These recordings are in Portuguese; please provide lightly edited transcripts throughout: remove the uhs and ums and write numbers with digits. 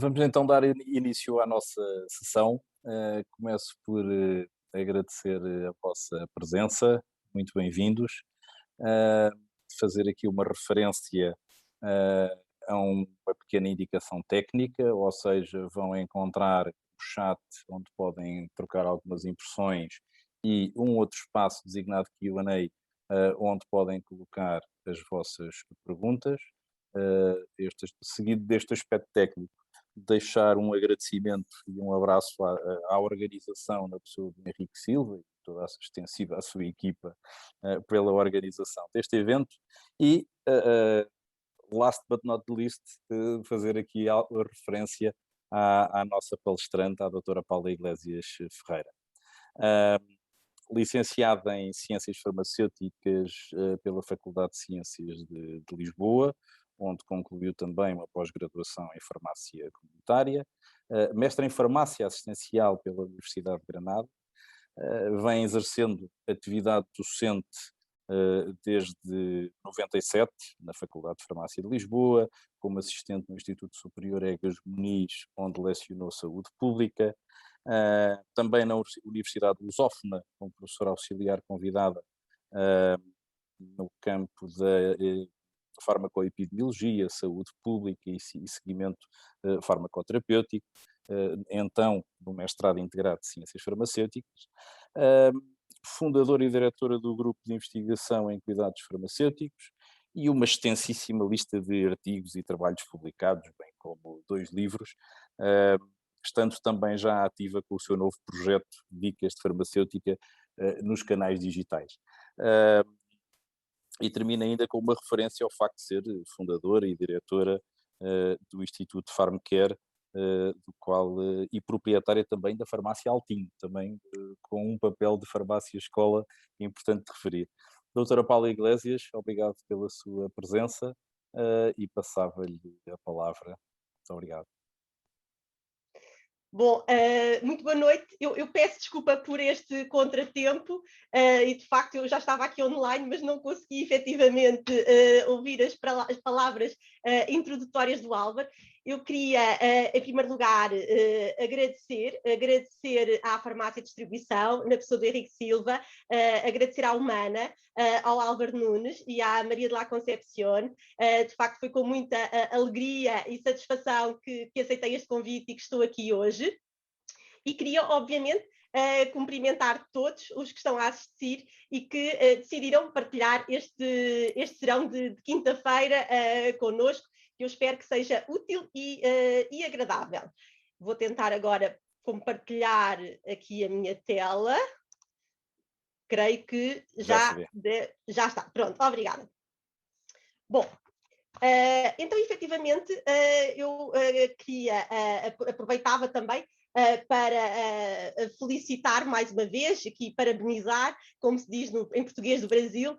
Vamos então dar início à nossa sessão. Começo por agradecer a vossa presença, muito bem-vindos. Uh, Fazer aqui uma referência uma pequena indicação técnica, ou seja, vão encontrar o chat onde podem trocar algumas impressões e um outro espaço designado Q&A, onde podem colocar as vossas perguntas. Seguido deste aspecto técnico, deixar um agradecimento e um abraço à organização, na pessoa do Henrique Silva e toda a extensiva à sua equipa, pela organização deste evento e, last but not least, fazer aqui a referência à nossa palestrante, à doutora Paula Iglesias Ferreira. Licenciada em Ciências Farmacêuticas pela Faculdade de Ciências de Lisboa, onde concluiu também uma pós-graduação em Farmácia Comunitária, mestre em Farmácia Assistencial pela Universidade de Granada, vem exercendo atividade docente desde 97, na Faculdade de Farmácia de Lisboa, como assistente no Instituto Superior Egas Muniz, onde lecionou Saúde Pública, também na Universidade Lusófona, como professora auxiliar convidada no campo da farmacoepidemiologia, saúde pública e seguimento farmacoterapêutico, então no mestrado integrado de Ciências Farmacêuticas, fundadora e diretora do Grupo de Investigação em Cuidados Farmacêuticos e uma extensíssima lista de artigos e trabalhos publicados, bem como 2 livros, estando também já ativa com o seu novo projeto Dicas de Farmacêutica nos canais digitais. E termina ainda com uma referência ao facto de ser fundadora e diretora do Instituto Farmcare, do qual, e proprietária também da Farmácia Altinho, também com um papel de farmácia-escola importante de referir. Doutora Paula Iglesias, obrigado pela sua presença e passava-lhe a palavra. Muito obrigado. Bom, muito boa noite. Eu peço desculpa por este contratempo e, de facto, eu já estava aqui online, mas não consegui efetivamente ouvir as palavras introdutórias do Álvaro. Eu queria, em primeiro lugar, agradecer à Farmácia Distribuição, na pessoa do Henrique Silva, agradecer à Humana, ao Álvaro Nunes e à Maria de la Concepción. De facto, foi com muita alegria e satisfação que aceitei este convite e que estou aqui hoje. E queria, obviamente, cumprimentar todos os que estão a assistir e que decidiram partilhar este serão de quinta-feira connosco, que eu espero que seja útil e agradável. Vou tentar agora compartilhar aqui a minha tela. Creio que já está. Pronto, obrigada. Bom, então, efetivamente, eu queria, aproveitava também para felicitar mais uma vez, aqui parabenizar, como se diz em português do Brasil,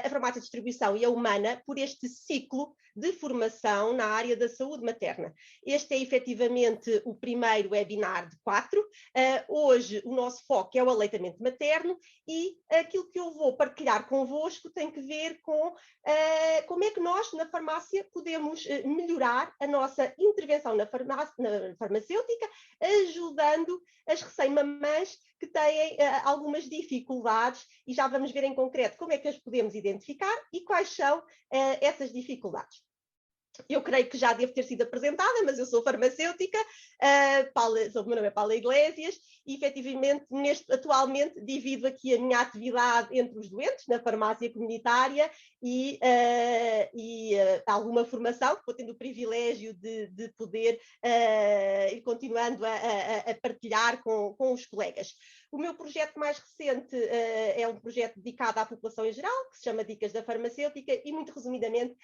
a Farmácia Distribuição e a Humana por este ciclo de formação na área da saúde materna. Este é efetivamente o primeiro webinar de 4. Hoje o nosso foco é o aleitamento materno e aquilo que eu vou partilhar convosco tem que ver com como é que nós, na farmácia, podemos melhorar a nossa intervenção na farmacêutica, ajudando as recém-mamãs que têm algumas dificuldades, e já vamos ver em concreto como é que as podemos identificar e quais são essas dificuldades. Eu creio que já devo ter sido apresentada, mas eu sou farmacêutica, o meu nome é Paula Iglesias, e efetivamente atualmente divido aqui a minha atividade entre os doentes, na farmácia comunitária e alguma formação, que vou tendo o privilégio de poder ir continuando a partilhar com os colegas. O meu projeto mais recente é um projeto dedicado à população em geral, que se chama Dicas da Farmacêutica, e muito resumidamente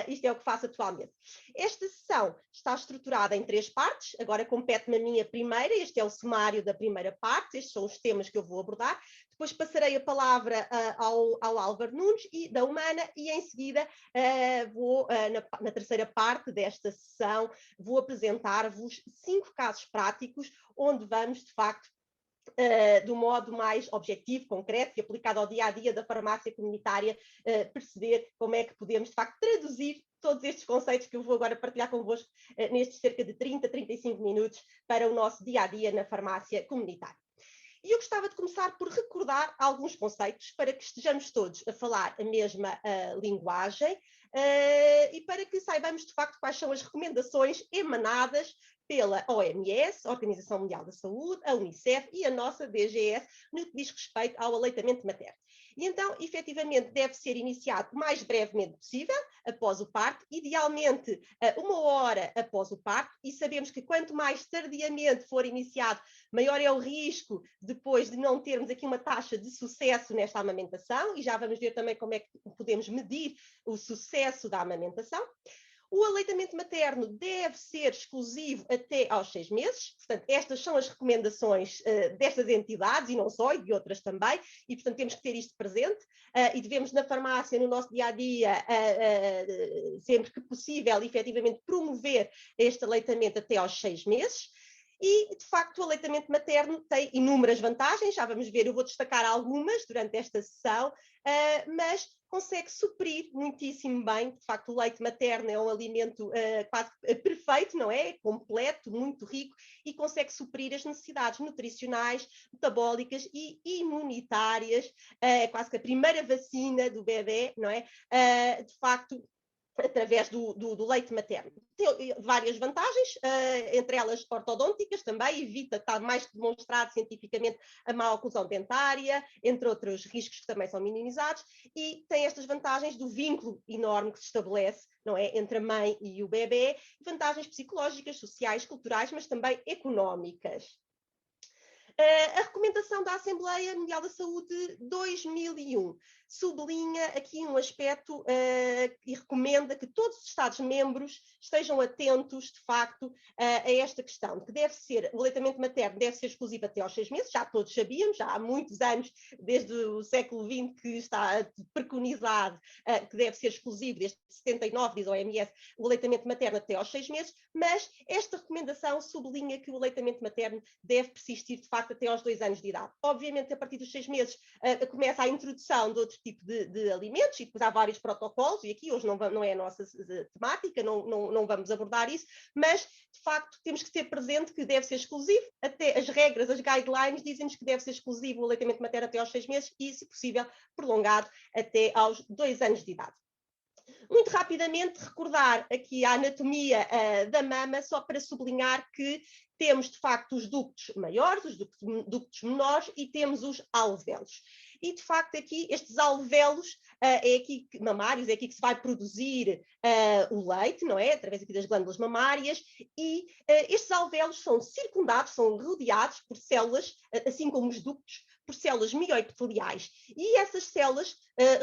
isto é o que faço atualmente. Esta sessão está estruturada em 3 partes, agora compete-me a minha primeira, este é o sumário da primeira parte, estes são os temas que eu vou abordar, depois passarei a palavra ao Álvaro Nunes da Humana e em seguida vou, na terceira parte desta sessão, vou apresentar-vos 5 casos práticos onde vamos, de facto, do modo mais objetivo, concreto e aplicado ao dia-a-dia da farmácia comunitária, perceber como é que podemos, de facto, traduzir todos estes conceitos que eu vou agora partilhar convosco nestes cerca de 35 minutos para o nosso dia-a-dia na farmácia comunitária. E eu gostava de começar por recordar alguns conceitos para que estejamos todos a falar a mesma linguagem e para que saibamos de facto quais são as recomendações emanadas pela OMS, Organização Mundial da Saúde, a Unicef e a nossa DGS no que diz respeito ao aleitamento materno. E então, efetivamente, deve ser iniciado o mais brevemente possível, após o parto, idealmente 1 hora após o parto, e sabemos que quanto mais tardiamente for iniciado, maior é o risco depois de não termos aqui uma taxa de sucesso nesta amamentação, e já vamos ver também como é que podemos medir o sucesso da amamentação. O aleitamento materno deve ser exclusivo até aos 6 meses, portanto, estas são as recomendações destas entidades, e não só, e de outras também, e, portanto, temos que ter isto presente, e devemos, na farmácia, no nosso dia-a-dia, sempre que possível, efetivamente, promover este aleitamento até aos 6 meses. E, de facto, o aleitamento materno tem inúmeras vantagens, já vamos ver, eu vou destacar algumas durante esta sessão, mas consegue suprir muitíssimo bem. De facto, o leite materno é um alimento quase perfeito, não é? Completo, muito rico, e consegue suprir as necessidades nutricionais, metabólicas e imunitárias. É quase que a primeira vacina do bebê, não é? De facto, através do leite materno. Tem várias vantagens, entre elas ortodônticas também, evita, está mais demonstrado cientificamente, a má oclusão dentária, entre outros riscos que também são minimizados, e tem estas vantagens do vínculo enorme que se estabelece, não é, entre a mãe e o bebê, vantagens psicológicas, sociais, culturais, mas também económicas. A recomendação da Assembleia Mundial da Saúde 2001 sublinha aqui um aspecto e recomenda que todos os Estados-membros estejam atentos, de facto, a esta questão, que deve ser, o aleitamento materno deve ser exclusivo até aos 6 meses, já todos sabíamos, já há muitos anos, desde o século XX, que está preconizado que deve ser exclusivo, desde 79, diz a OMS, o aleitamento materno até aos 6 meses, mas esta recomendação sublinha que o aleitamento materno deve persistir, de facto, até aos 2 anos de idade. Obviamente, a partir dos 6 meses, começa a introdução de outro tipo de alimentos, e depois há vários protocolos, e aqui hoje não é a nossa temática, não vamos abordar isso, mas, de facto, temos que ter presente que deve ser exclusivo, até as regras, as guidelines dizem-nos que deve ser exclusivo o aleitamento materno até aos 6 meses e, se possível, prolongado até aos 2 anos de idade. Muito rapidamente, recordar aqui a anatomia da mama, só para sublinhar que temos, de facto, os ductos maiores, os ductos menores, e temos os alvéolos. E, de facto, aqui, estes alvéolos mamários, é aqui que se vai produzir o leite, não é? Através aqui das glândulas mamárias, e estes alvéolos são circundados, são rodeados por células, assim como os ductos, por células mioepiteliais. E essas células,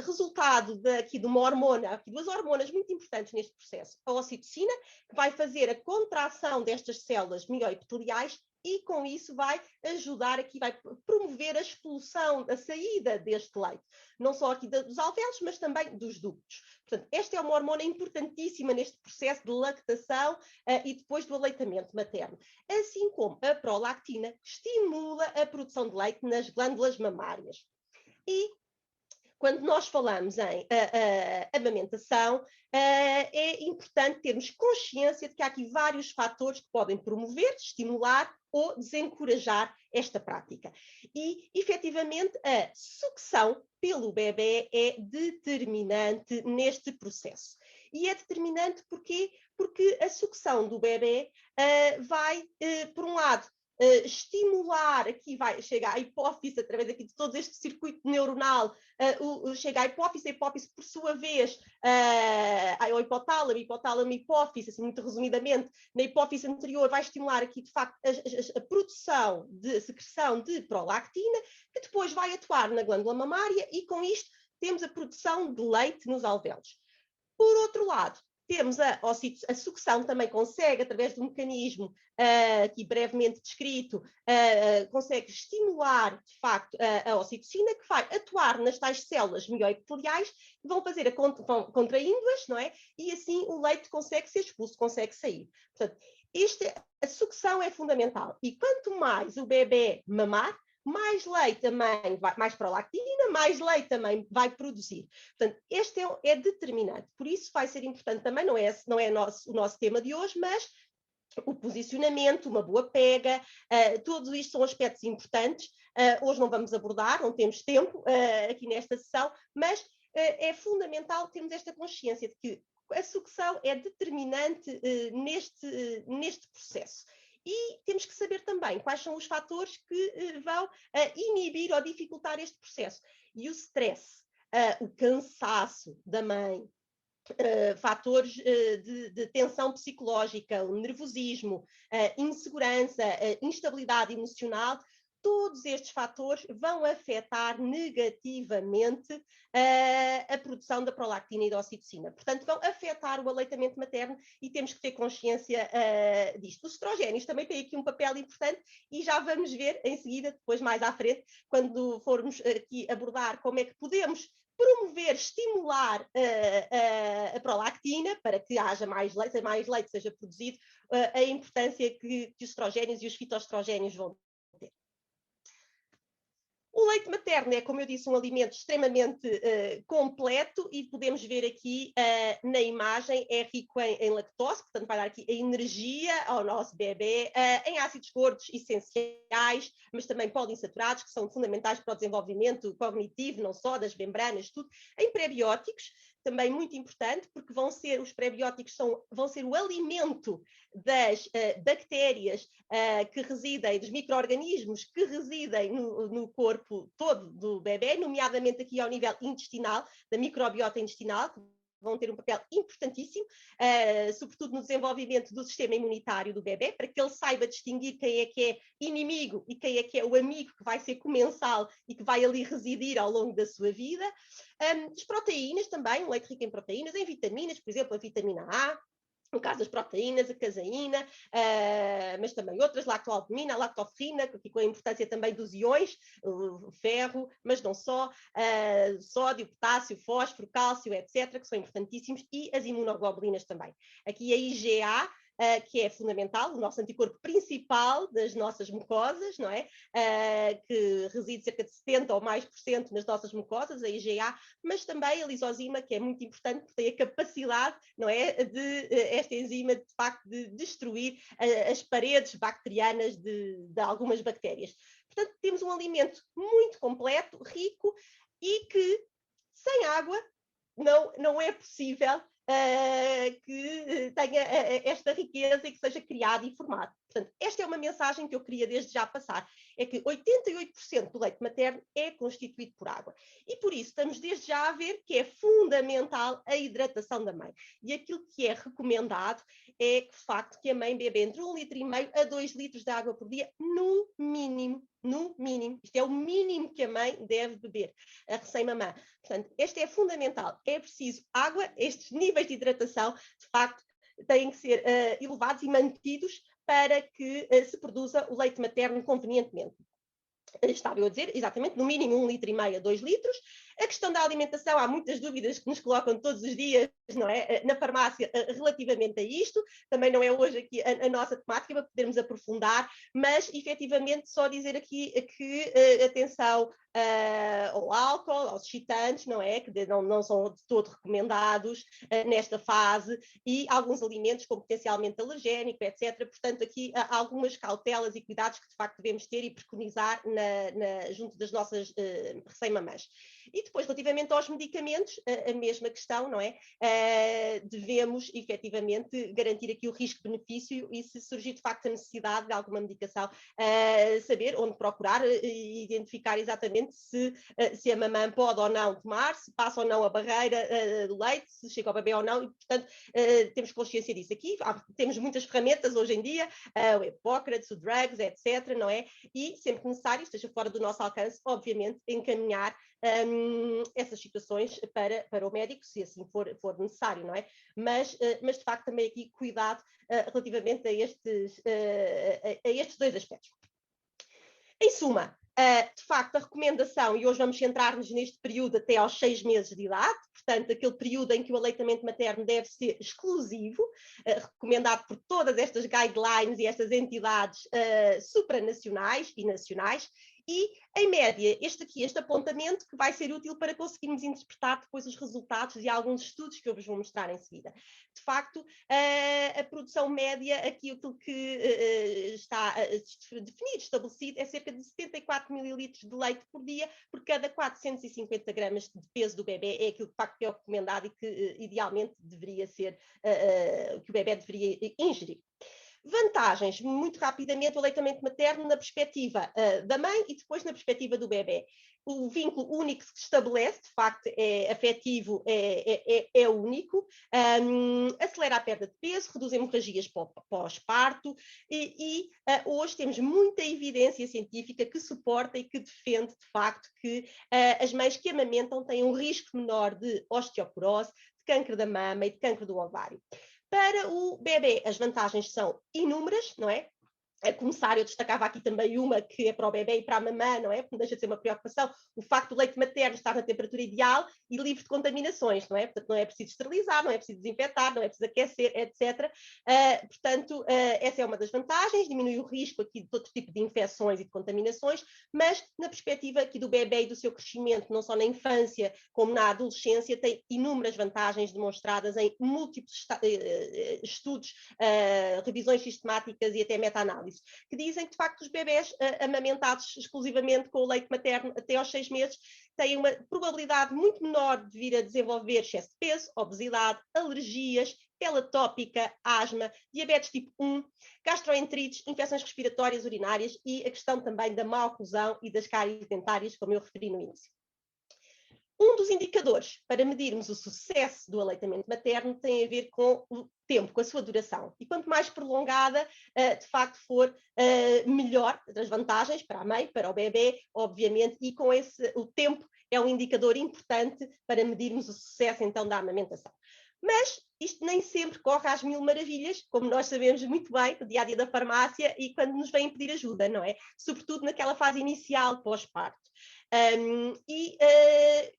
resultado de uma hormona, aqui duas hormonas muito importantes neste processo, a ocitocina, que vai fazer a contração destas células mioepiteliais, e com isso vai ajudar aqui, vai promover a expulsão, a saída deste leite, não só aqui dos alvéolos, mas também dos ductos. Portanto, esta é uma hormona importantíssima neste processo de lactação e depois do aleitamento materno, assim como a prolactina, que estimula a produção de leite nas glândulas mamárias. E quando nós falamos em amamentação, é importante termos consciência de que há aqui vários fatores que podem promover, estimular ou desencorajar esta prática. E, efetivamente, a sucção pelo bebê é determinante neste processo. E é determinante porquê? Porque a sucção do bebê vai, por um lado, estimular, aqui chega à hipófise, através aqui de todo este circuito neuronal, chega à hipófise, a hipófise, por sua vez, ao hipotálamo, hipófise, assim, muito resumidamente, na hipófise anterior vai estimular aqui, de facto, a produção a secreção de prolactina, que depois vai atuar na glândula mamária, e com isto temos a produção de leite nos alvéolos. Por outro lado, temos a sucção, também consegue, através de um mecanismo aqui brevemente descrito, consegue estimular, de facto, a ocitocina, que vai atuar nas tais células mioepiteliais, que vão fazer vão contraindo-as, não é? E assim o leite consegue ser expulso, consegue sair. Portanto, a sucção é fundamental. E quanto mais o bebê mamar, mais leite a mãe vai, mais prolactina, mais leite a mãe vai produzir. Portanto, este é determinante. Por isso vai ser importante também, não é o nosso tema de hoje, mas o posicionamento, uma boa pega, tudo isto são aspectos importantes. Hoje não vamos abordar, não temos tempo aqui nesta sessão, mas é fundamental termos esta consciência de que a sucção é determinante neste processo. E temos que saber também quais são os fatores que vão inibir ou dificultar este processo. E o stress, o cansaço da mãe, fatores de tensão psicológica, o nervosismo, insegurança, instabilidade emocional, todos estes fatores vão afetar negativamente a produção da prolactina e da ocitocina. Portanto, vão afetar o aleitamento materno e temos que ter consciência disto. Os estrogénios também têm aqui um papel importante e já vamos ver em seguida, depois mais à frente, quando formos aqui abordar como é que podemos promover, estimular a prolactina para que haja mais leite seja produzido, a importância que os estrogénios e os fitoestrogénios vão ter. O leite materno é, como eu disse, um alimento extremamente completo e podemos ver aqui na imagem, é rico em lactose, portanto vai dar aqui a energia ao nosso bebê, em ácidos gordos essenciais, mas também poliinsaturados, que são fundamentais para o desenvolvimento cognitivo, não só das membranas, tudo, em prebióticos, também muito importante, porque os prebióticos vão ser o alimento das bactérias que residem, dos micro-organismos que residem no corpo todo do bebê, nomeadamente aqui ao nível intestinal, da microbiota intestinal, que vão ter um papel importantíssimo, sobretudo no desenvolvimento do sistema imunitário do bebê, para que ele saiba distinguir quem é que é inimigo e quem é que é o amigo que vai ser comensal e que vai ali residir ao longo da sua vida. As proteínas também, um leite rico em proteínas, em vitaminas, por exemplo, a vitamina A, no caso das proteínas, a caseína, mas também outras, lactoalbumina, a lactoferrina, aqui com a importância também dos iões, o ferro, mas não só, sódio, potássio, fósforo, cálcio, etc., que são importantíssimos, e as imunoglobulinas também. Aqui a IgA, que é fundamental, o nosso anticorpo principal das nossas mucosas, não é? Que reside cerca de 70% ou mais nas nossas mucosas, a IgA, mas também a lisozima, que é muito importante, porque tem a capacidade, não é, esta enzima, de facto, de destruir as paredes bacterianas de algumas bactérias. Portanto, temos um alimento muito completo, rico, e que, sem água, não é possível que tenha esta riqueza e que seja criado e formado. Portanto, esta é uma mensagem que eu queria desde já passar, é que 88% do leite materno é constituído por água. E por isso estamos desde já a ver que é fundamental a hidratação da mãe. E aquilo que é recomendado é, de facto, que a mãe beba entre 1,5 litro a 2 litros de água por dia, no mínimo. No mínimo. Isto é o mínimo que a mãe deve beber, a recém-mamã. Portanto, este é fundamental. É preciso água, estes níveis de hidratação, de facto, têm que ser elevados e mantidos para que se produza o leite materno convenientemente. Estava eu a dizer, exatamente, no mínimo 1,5 litro a 2 litros. A questão da alimentação, há muitas dúvidas que nos colocam todos os dias, não é? Na farmácia, relativamente a isto. Também não é hoje aqui a nossa temática para podermos aprofundar, mas efetivamente só dizer aqui que atenção ao álcool, aos excitantes, não é? Que não são de todo recomendados nesta fase, e alguns alimentos com potencialmente alergénico, etc. Portanto, aqui há algumas cautelas e cuidados que de facto devemos ter e preconizar junto das nossas recém-mamãs. E depois, relativamente aos medicamentos, a mesma questão, não é? Devemos, efetivamente, garantir aqui o risco-benefício e, se surgir de facto a necessidade de alguma medicação, saber onde procurar e identificar exatamente se a mamã pode ou não tomar, se passa ou não a barreira do leite, se chega ao bebê ou não, e, portanto, temos consciência disso. Aqui temos muitas ferramentas hoje em dia, o Hipócrates, o Drugs, etc., não é? E, sempre que necessário, esteja fora do nosso alcance, obviamente, encaminhar essas situações para o médico, se assim for necessário, não é? Mas de facto também aqui cuidado relativamente a estes dois aspectos. Em suma, de facto, a recomendação, e hoje vamos centrar-nos neste período até aos 6 meses de idade, portanto, aquele período em que o aleitamento materno deve ser exclusivo, recomendado por todas estas guidelines e estas entidades supranacionais e nacionais, E, em média, este apontamento que vai ser útil para conseguirmos interpretar depois os resultados de alguns estudos que eu vos vou mostrar em seguida. De facto, a produção média, aqui aquilo que está definido, estabelecido, é cerca de 74 mililitros de leite por dia por cada 450 gramas de peso do bebê. É aquilo que, de facto, é o recomendado e que, idealmente, deveria ser que o bebê deveria ingerir. Vantagens, muito rapidamente, o aleitamento materno na perspectiva da mãe e depois na perspectiva do bebê. O vínculo único que se estabelece, de facto, é afetivo, é único, acelera a perda de peso, reduz hemorragias pós-parto e hoje temos muita evidência científica que suporta e que defende, de facto, que as mães que amamentam têm um risco menor de osteoporose, de câncer da mama e de câncer do ovário. Para o bebê, as vantagens são inúmeras, não é? A começar, eu destacava aqui também uma que é para o bebê e para a mamã, não é? Porque não deixa de ser uma preocupação, o facto do leite materno estar na temperatura ideal e livre de contaminações, não é? Portanto, não é preciso esterilizar, não é preciso desinfetar, não é preciso aquecer, etc. Portanto, essa é uma das vantagens, diminui o risco aqui de todo tipo de infecções e de contaminações, mas na perspectiva aqui do bebê e do seu crescimento, não só na infância como na adolescência, tem inúmeras vantagens demonstradas em múltiplos estudos, revisões sistemáticas e até meta-análises, que dizem que, de facto, os bebés amamentados exclusivamente com o leite materno até aos 6 meses têm uma probabilidade muito menor de vir a desenvolver excesso de peso, obesidade, alergias, pele atópica, asma, diabetes tipo 1, gastroenterites, infecções respiratórias urinárias e a questão também da má oclusão e das cáries dentárias, como eu referi no início. Um dos indicadores para medirmos o sucesso do aleitamento materno tem a ver com o tempo, com a sua duração. E quanto mais prolongada, de facto, for, melhor as vantagens para a mãe, para o bebê, obviamente, e com o tempo é um indicador importante para medirmos o sucesso, então, da amamentação. Mas isto nem sempre corre às mil maravilhas, como nós sabemos muito bem, no dia-a-dia da farmácia e quando nos vêm pedir ajuda, não é? Sobretudo naquela fase inicial, pós-parto.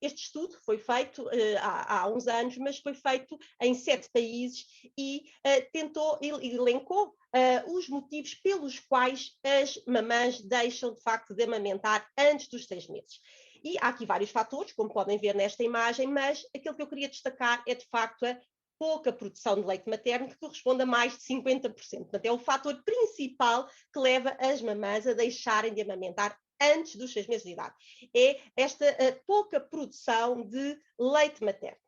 Este estudo foi feito há uns anos, mas foi feito em 7 países e elencou os motivos pelos quais as mamãs deixam, de facto, de amamentar antes dos 6 meses. E há aqui vários fatores, como podem ver nesta imagem, mas aquilo que eu queria destacar é, de facto, a pouca produção de leite materno, que corresponde a mais de 50%. Portanto, é o fator principal que leva as mamãs a deixarem de amamentar antes dos 6 meses de idade. É esta pouca produção de leite materno.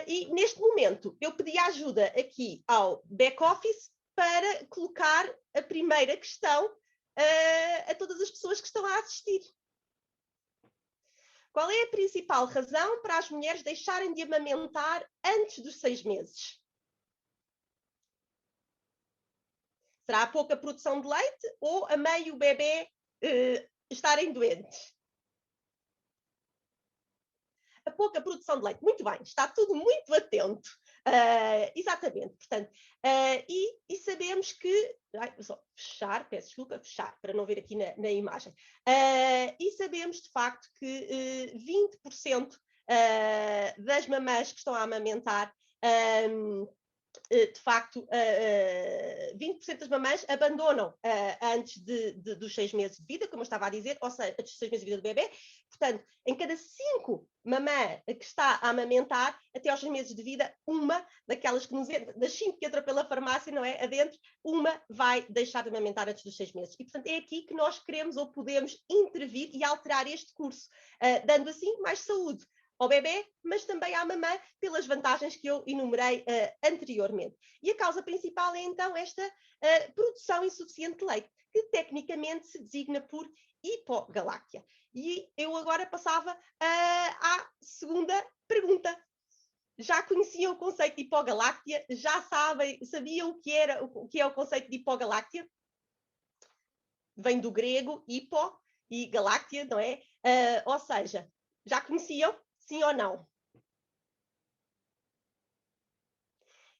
E neste momento eu pedi ajuda aqui ao back-office para colocar a primeira questão a todas as pessoas que estão a assistir. Qual é a principal razão para as mulheres deixarem de amamentar antes dos 6 meses? Será a pouca produção de leite ou a mãe e o bebê estarem doentes? A pouca produção de leite. Muito bem, está tudo muito atento. Exatamente, portanto, e sabemos que, só fechar, peço desculpa, fechar, para não ver aqui na imagem, e sabemos de facto que 20% das mamães que estão a amamentar, de facto, 20% das mamães abandonam antes dos 6 meses de vida, como eu estava a dizer, ou seja, antes dos 6 meses de vida do bebê. Portanto, em cada 5 mamãs que está a amamentar, até aos 6 meses de vida, uma daquelas das 5 que entram pela farmácia, não é? Adentro, uma vai deixar de amamentar antes dos 6 meses. E, portanto, é aqui que nós queremos ou podemos intervir e alterar este curso, dando assim mais saúde ao bebê, mas também à mamã, pelas vantagens que eu enumerei anteriormente. E a causa principal é, então, esta produção insuficiente de leite, que tecnicamente se designa por hipogaláctia. E eu agora passava à segunda pergunta. Já conheciam o conceito de hipogaláctia? Já sabiam o que é o conceito de hipogaláctia? Vem do grego hipo e galáctia, não é? Ou seja, já conheciam? Sim ou não?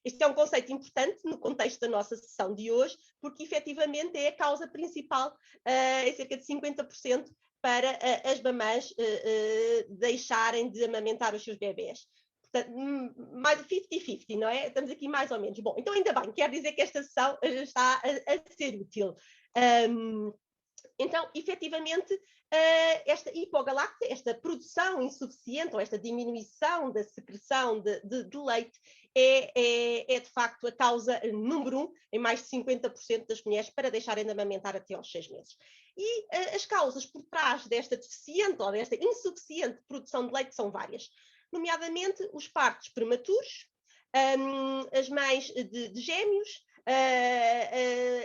Este é um conceito importante no contexto da nossa sessão de hoje, porque efetivamente é a causa principal, é cerca de 50% para as mamãs deixarem de amamentar os seus bebés. Portanto, mais 50-50, não é? Estamos aqui mais ou menos. Bom, então ainda bem, quer dizer que esta sessão está a ser útil. Então, efetivamente, esta hipogaláctia, esta produção insuficiente ou esta diminuição da secreção de leite é de facto a causa número 1 em mais de 50% das mulheres para deixarem de amamentar até aos 6 meses. E as causas por trás desta deficiente ou desta insuficiente produção de leite são várias, nomeadamente os partos prematuros, as mães de gêmeos,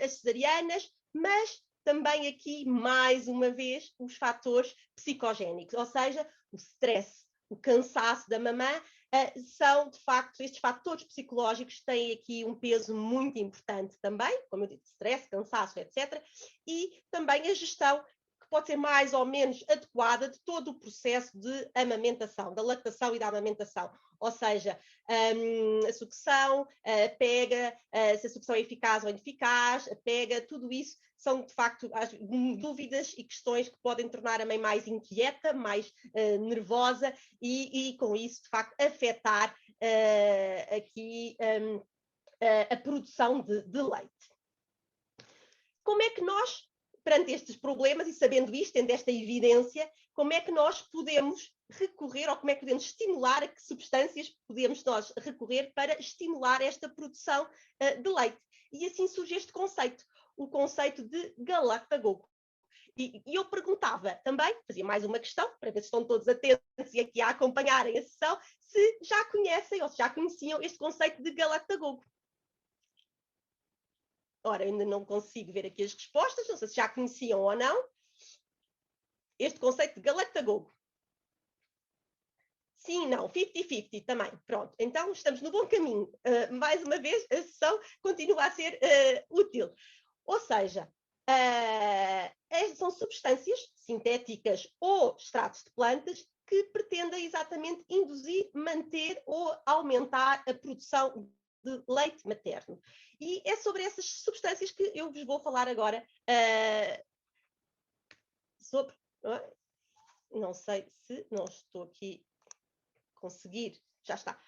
as cesarianas, mas também aqui, mais uma vez, os fatores psicogénicos, ou seja, o stress, o cansaço da mamã, são, de facto, estes fatores psicológicos têm aqui um peso muito importante também, como eu disse, stress, cansaço, etc. E também a gestão, que pode ser mais ou menos adequada de todo o processo de amamentação, da lactação e da amamentação. Ou seja, a sucção, a pega, se a sucção é eficaz ou ineficaz, a pega, tudo isso são, de facto, as dúvidas e questões que podem tornar a mãe mais inquieta, mais nervosa e, com isso, de facto, afetar aqui a produção de leite. Como é que nós, perante estes problemas e sabendo isto, tendo esta evidência, como é que nós podemos recorrer ou como é que podemos estimular, a que substâncias podemos nós recorrer para estimular esta produção de leite? E assim surge este conceito, o conceito de galactagogo. E eu perguntava também, fazia mais uma questão, para ver se estão todos atentos e aqui a acompanharem a sessão, se já conhecem ou se já conheciam este conceito de galactagogo. Ora, ainda não consigo ver aqui as respostas, não sei se já conheciam ou não. Este conceito de galactagogo. Sim, não, 50-50 também. Pronto, então estamos no bom caminho. Mais uma vez, a sessão continua a ser útil. Ou seja, são substâncias sintéticas ou extratos de plantas que pretendem exatamente induzir, manter ou aumentar a produção de leite materno. E é sobre essas substâncias que eu vos vou falar agora. Sobre... Não sei se não estou aqui conseguir, já está,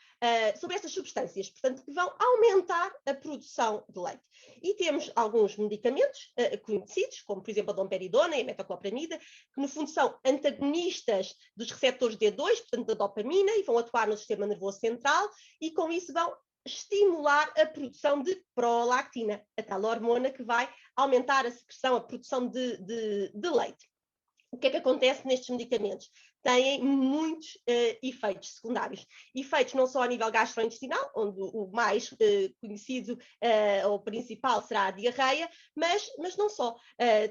sobre estas substâncias, portanto, que vão aumentar a produção de leite. E temos alguns medicamentos conhecidos, como, por exemplo, a domperidona e a metoclopramida, que, no fundo, são antagonistas dos receptores D2, portanto, da dopamina, e vão atuar no sistema nervoso central, e com isso vão estimular a produção de prolactina, a tal hormona que vai aumentar a secreção, a produção de leite. O que é que acontece nestes medicamentos? Têm muitos efeitos secundários. Efeitos não só a nível gastrointestinal, onde o mais conhecido ou principal será a diarreia, mas não só.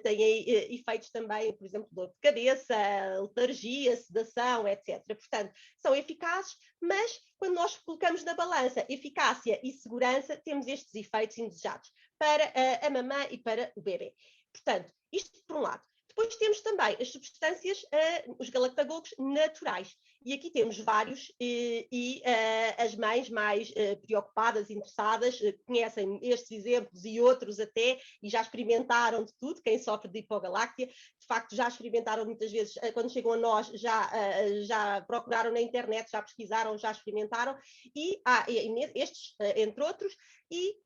Têm efeitos também, por exemplo, dor de cabeça, letargia, sedação, etc. Portanto, são eficazes, mas quando nós colocamos na balança eficácia e segurança, temos estes efeitos indesejados para a mamã e para o bebê. Portanto, isto por um lado. Depois temos também as substâncias, os galactagogos naturais. E aqui temos vários e as mães mais preocupadas, interessadas, conhecem estes exemplos e outros até, e já experimentaram de tudo, quem sofre de hipogaláctea, de facto já experimentaram muitas vezes, quando chegam a nós, já procuraram na internet, já pesquisaram, já experimentaram, e há estes, entre outros, e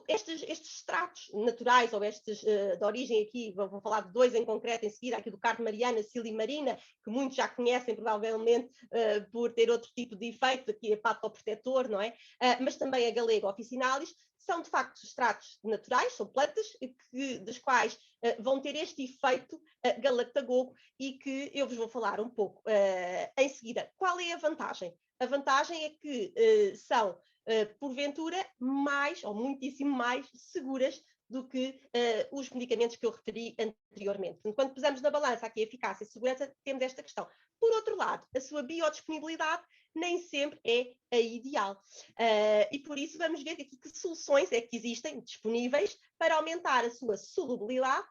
estes extratos naturais, ou estes de origem aqui, vou falar de dois em concreto em seguida, aqui do cardo mariana, silimarina, que muitos já conhecem provavelmente por ter outro tipo de efeito, aqui hepatoprotetor, não é? Mas também a galego officinalis, são de facto extratos naturais, são plantas das quais vão ter este efeito galactagogo e que eu vos vou falar um pouco em seguida. Qual é a vantagem? A vantagem é que são porventura, mais ou muitíssimo mais seguras do que os medicamentos que eu referi anteriormente. Portanto, quando pesamos na balança aqui a eficácia e a segurança, temos esta questão. Por outro lado, a sua biodisponibilidade nem sempre é a ideal. E por isso vamos ver aqui que soluções é que existem disponíveis para aumentar a sua solubilidade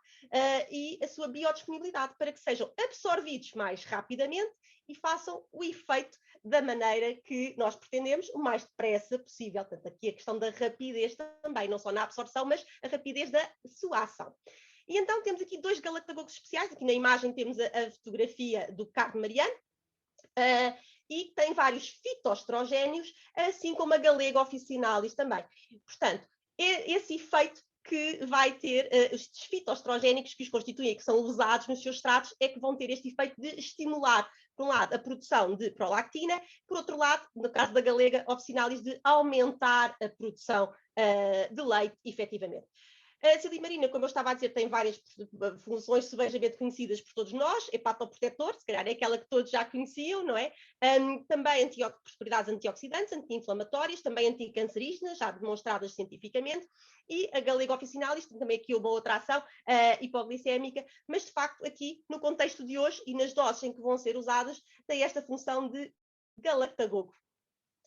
e a sua biodisponibilidade, para que sejam absorvidos mais rapidamente e façam o efeito da maneira que nós pretendemos, o mais depressa possível. Portanto, aqui a questão da rapidez também, não só na absorção, mas a rapidez da sua ação. E então temos aqui dois galactagogos especiais. Aqui na imagem temos a fotografia do cardo mariano, e tem vários fitoestrogénios, assim como a galego officinalis também. Portanto, esse efeito que vai ter os fitoestrogénicos que os constituem e que são usados nos seus extratos é que vão ter este efeito de estimular, por um lado, a produção de prolactina, por outro lado, no caso da Galega officinalis, de aumentar a produção de leite, efetivamente. A silimarina, como eu estava a dizer, tem várias funções subejamente conhecidas por todos nós, hepatoprotetor, se calhar é aquela que todos já conheciam, não é? Também propriedades antioxidantes, anti-inflamatórias, também anticancerígenas, já demonstradas cientificamente, e a Galega officinalis tem também aqui uma outra ação hipoglicémica, mas de facto aqui no contexto de hoje e nas doses em que vão ser usadas, tem esta função de galactagogo.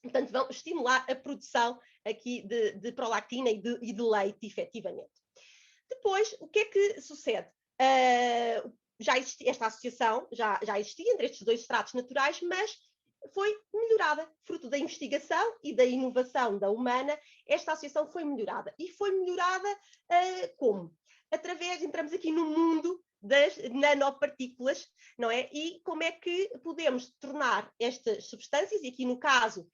Portanto, vão estimular a produção aqui de prolactina e de leite, efetivamente. Depois, o que é que sucede? Já existia esta associação, já existia entre estes dois extratos naturais, mas foi melhorada, fruto da investigação e da inovação da humana, esta associação foi melhorada. E foi melhorada como? Entramos aqui no mundo das nanopartículas, não é? E como é que podemos tornar estas substâncias, e aqui no caso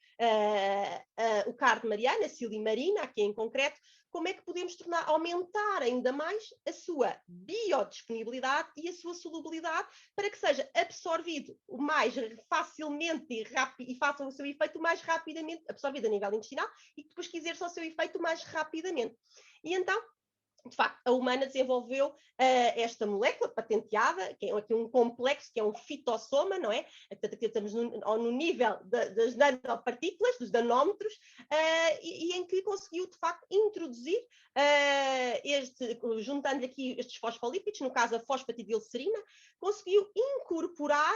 o cardo mariano, a silimarina, aqui em concreto, como é que podemos aumentar ainda mais a sua biodisponibilidade e a sua solubilidade para que seja absorvido o mais facilmente e faça o seu efeito mais rapidamente, absorvido a nível intestinal e que depois exerça o seu efeito mais rapidamente. E então, de facto, a humana desenvolveu esta molécula patenteada, que é aqui um complexo, que é um fitossoma, não é? Portanto, aqui estamos no nível das nanopartículas, dos nanómetros, e em que conseguiu, de facto, introduzir juntando aqui estes fosfolípidos, no caso a fosfatidilcerina, conseguiu incorporar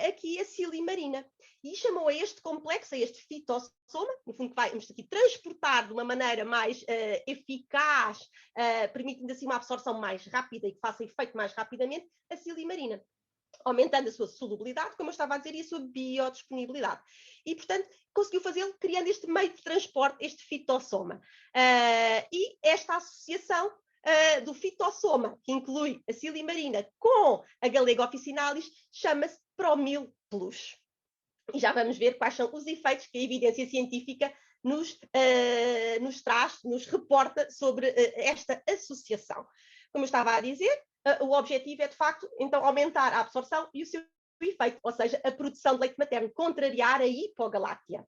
aqui a silimarina. E chamou a este complexo, a este fitossoma, no fundo, que vamos aqui transportar de uma maneira mais eficaz, permitindo assim uma absorção mais rápida e que faça efeito mais rapidamente, a silimarina, aumentando a sua solubilidade, como eu estava a dizer, e a sua biodisponibilidade. E, portanto, conseguiu fazê-lo criando este meio de transporte, este fitossoma. E esta associação do fitossoma, que inclui a silimarina com a Galega officinalis, chama-se Promil Plus. E já vamos ver quais são os efeitos que a evidência científica nos reporta sobre esta associação. Como eu estava a dizer, o objetivo é, de facto, então, aumentar a absorção e o seu efeito, ou seja, a produção de leite materno, contrariar a hipogaláctea,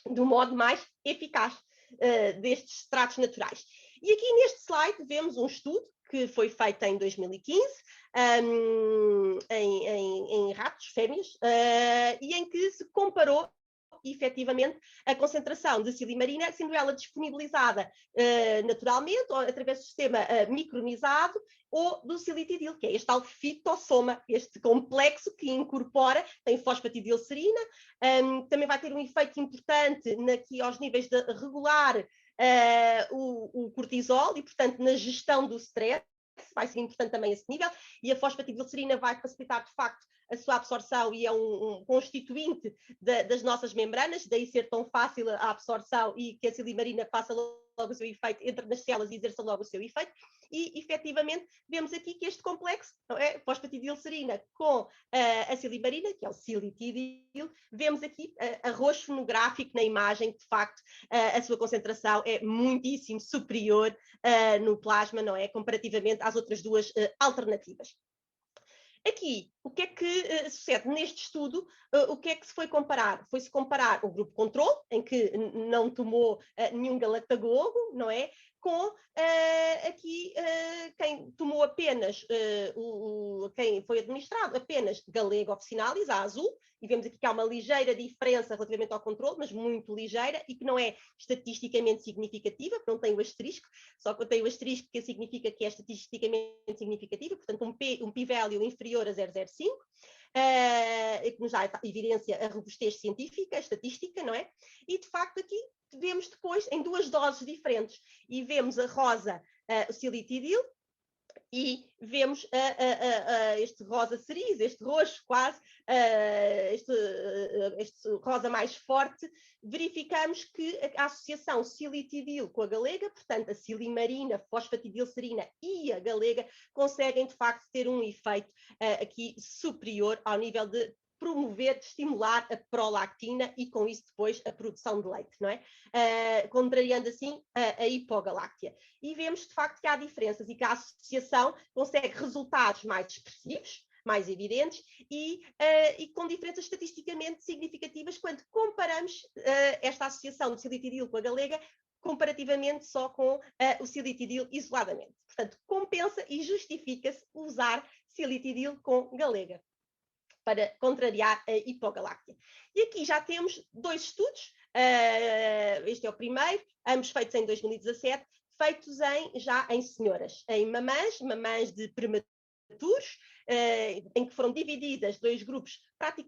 do modo mais eficaz destes extratos naturais. E aqui neste slide vemos um estudo que foi feito em 2015 em ratos, fêmeas, e em que se comparou efetivamente a concentração de silimarina, sendo ela disponibilizada naturalmente ou através do sistema micronizado ou do silitidil, que é este tal fitossoma, este complexo que incorpora, tem fosfatidilcerina, também vai ter um efeito importante aqui aos níveis de regular o cortisol e, portanto, na gestão do stress, vai ser importante também esse nível, e a fosfatidilcerina vai facilitar, de facto, a sua absorção e é um constituinte das nossas membranas, daí ser tão fácil a absorção e que a silimarina faça logo o seu efeito, entre nas células e exerça logo o seu efeito. E, efetivamente, vemos aqui que este complexo, fosfatidilcerina com a silimarina, que é o silitidil, vemos aqui arroxo no gráfico, na imagem, que de facto a sua concentração é muitíssimo superior no plasma, não é? Comparativamente às outras duas alternativas. Aqui, o que é que sucede neste estudo? O que é que se foi comparar? Foi-se comparar o grupo controle, em que não tomou nenhum galactagogo, não é? Com aqui quem tomou apenas, quem foi administrado apenas Galega officinalis, a azul, e vemos aqui que há uma ligeira diferença relativamente ao controle, mas muito ligeira, e que não é estatisticamente significativa, porque não tem o asterisco, só que tem o asterisco que significa que é estatisticamente significativa, portanto um p-value inferior a 0,05, que nos dá evidência a robustez científica, estatística, não é? E de facto aqui vemos depois em duas doses diferentes, e vemos a rosa, o silitidil, e vemos este rosa cerise, este roxo quase, este rosa mais forte, verificamos que a associação silitidil com a galega, portanto a silimarina, fosfatidilcerina e a galega, conseguem de facto ter um efeito aqui superior ao nível de promover, de estimular a prolactina e com isso depois a produção de leite, não é? Contrariando assim a hipogaláctia. E vemos de facto que há diferenças e que a associação consegue resultados mais expressivos, mais evidentes e com diferenças estatisticamente significativas quando comparamos esta associação de silitidil com a galega comparativamente só com o silitidil isoladamente. Portanto, compensa e justifica-se usar silitidil com galega para contrariar a hipogaláctea. E aqui já temos 2 estudos, este é o primeiro, ambos feitos em 2017, feitos já em senhoras, em mamãs de prematuros, em que foram divididas 2 grupos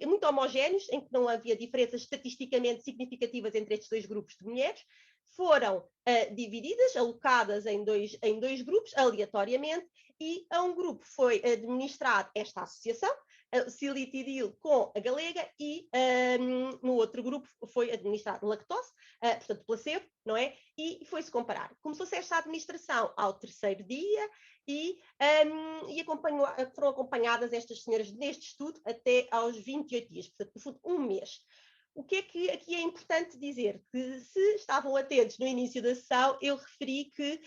muito homogéneos, em que não havia diferenças estatisticamente significativas entre estes 2 grupos de mulheres, foram divididas, alocadas em dois grupos, aleatoriamente, e a um grupo foi administrado esta associação, silitidil com a galega, e no outro grupo foi administrado lactose, portanto placebo, não é? E foi-se comparar. Começou-se esta administração ao 3º dia e foram acompanhadas estas senhoras neste estudo até aos 28 dias, portanto, no fundo, um mês. O que é que aqui é importante dizer? Que se estavam atentos no início da sessão, eu referi que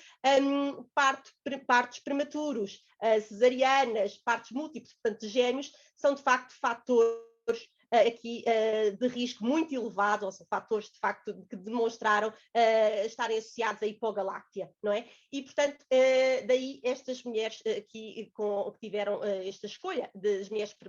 partos prematuros, cesarianas, partos múltiplos, portanto gêmeos, são de facto fatores aqui de risco muito elevado, ou são fatores de facto que demonstraram estarem associados à hipogaláctea, não é? E portanto, daí estas mulheres aqui que tiveram esta escolha das mulheres que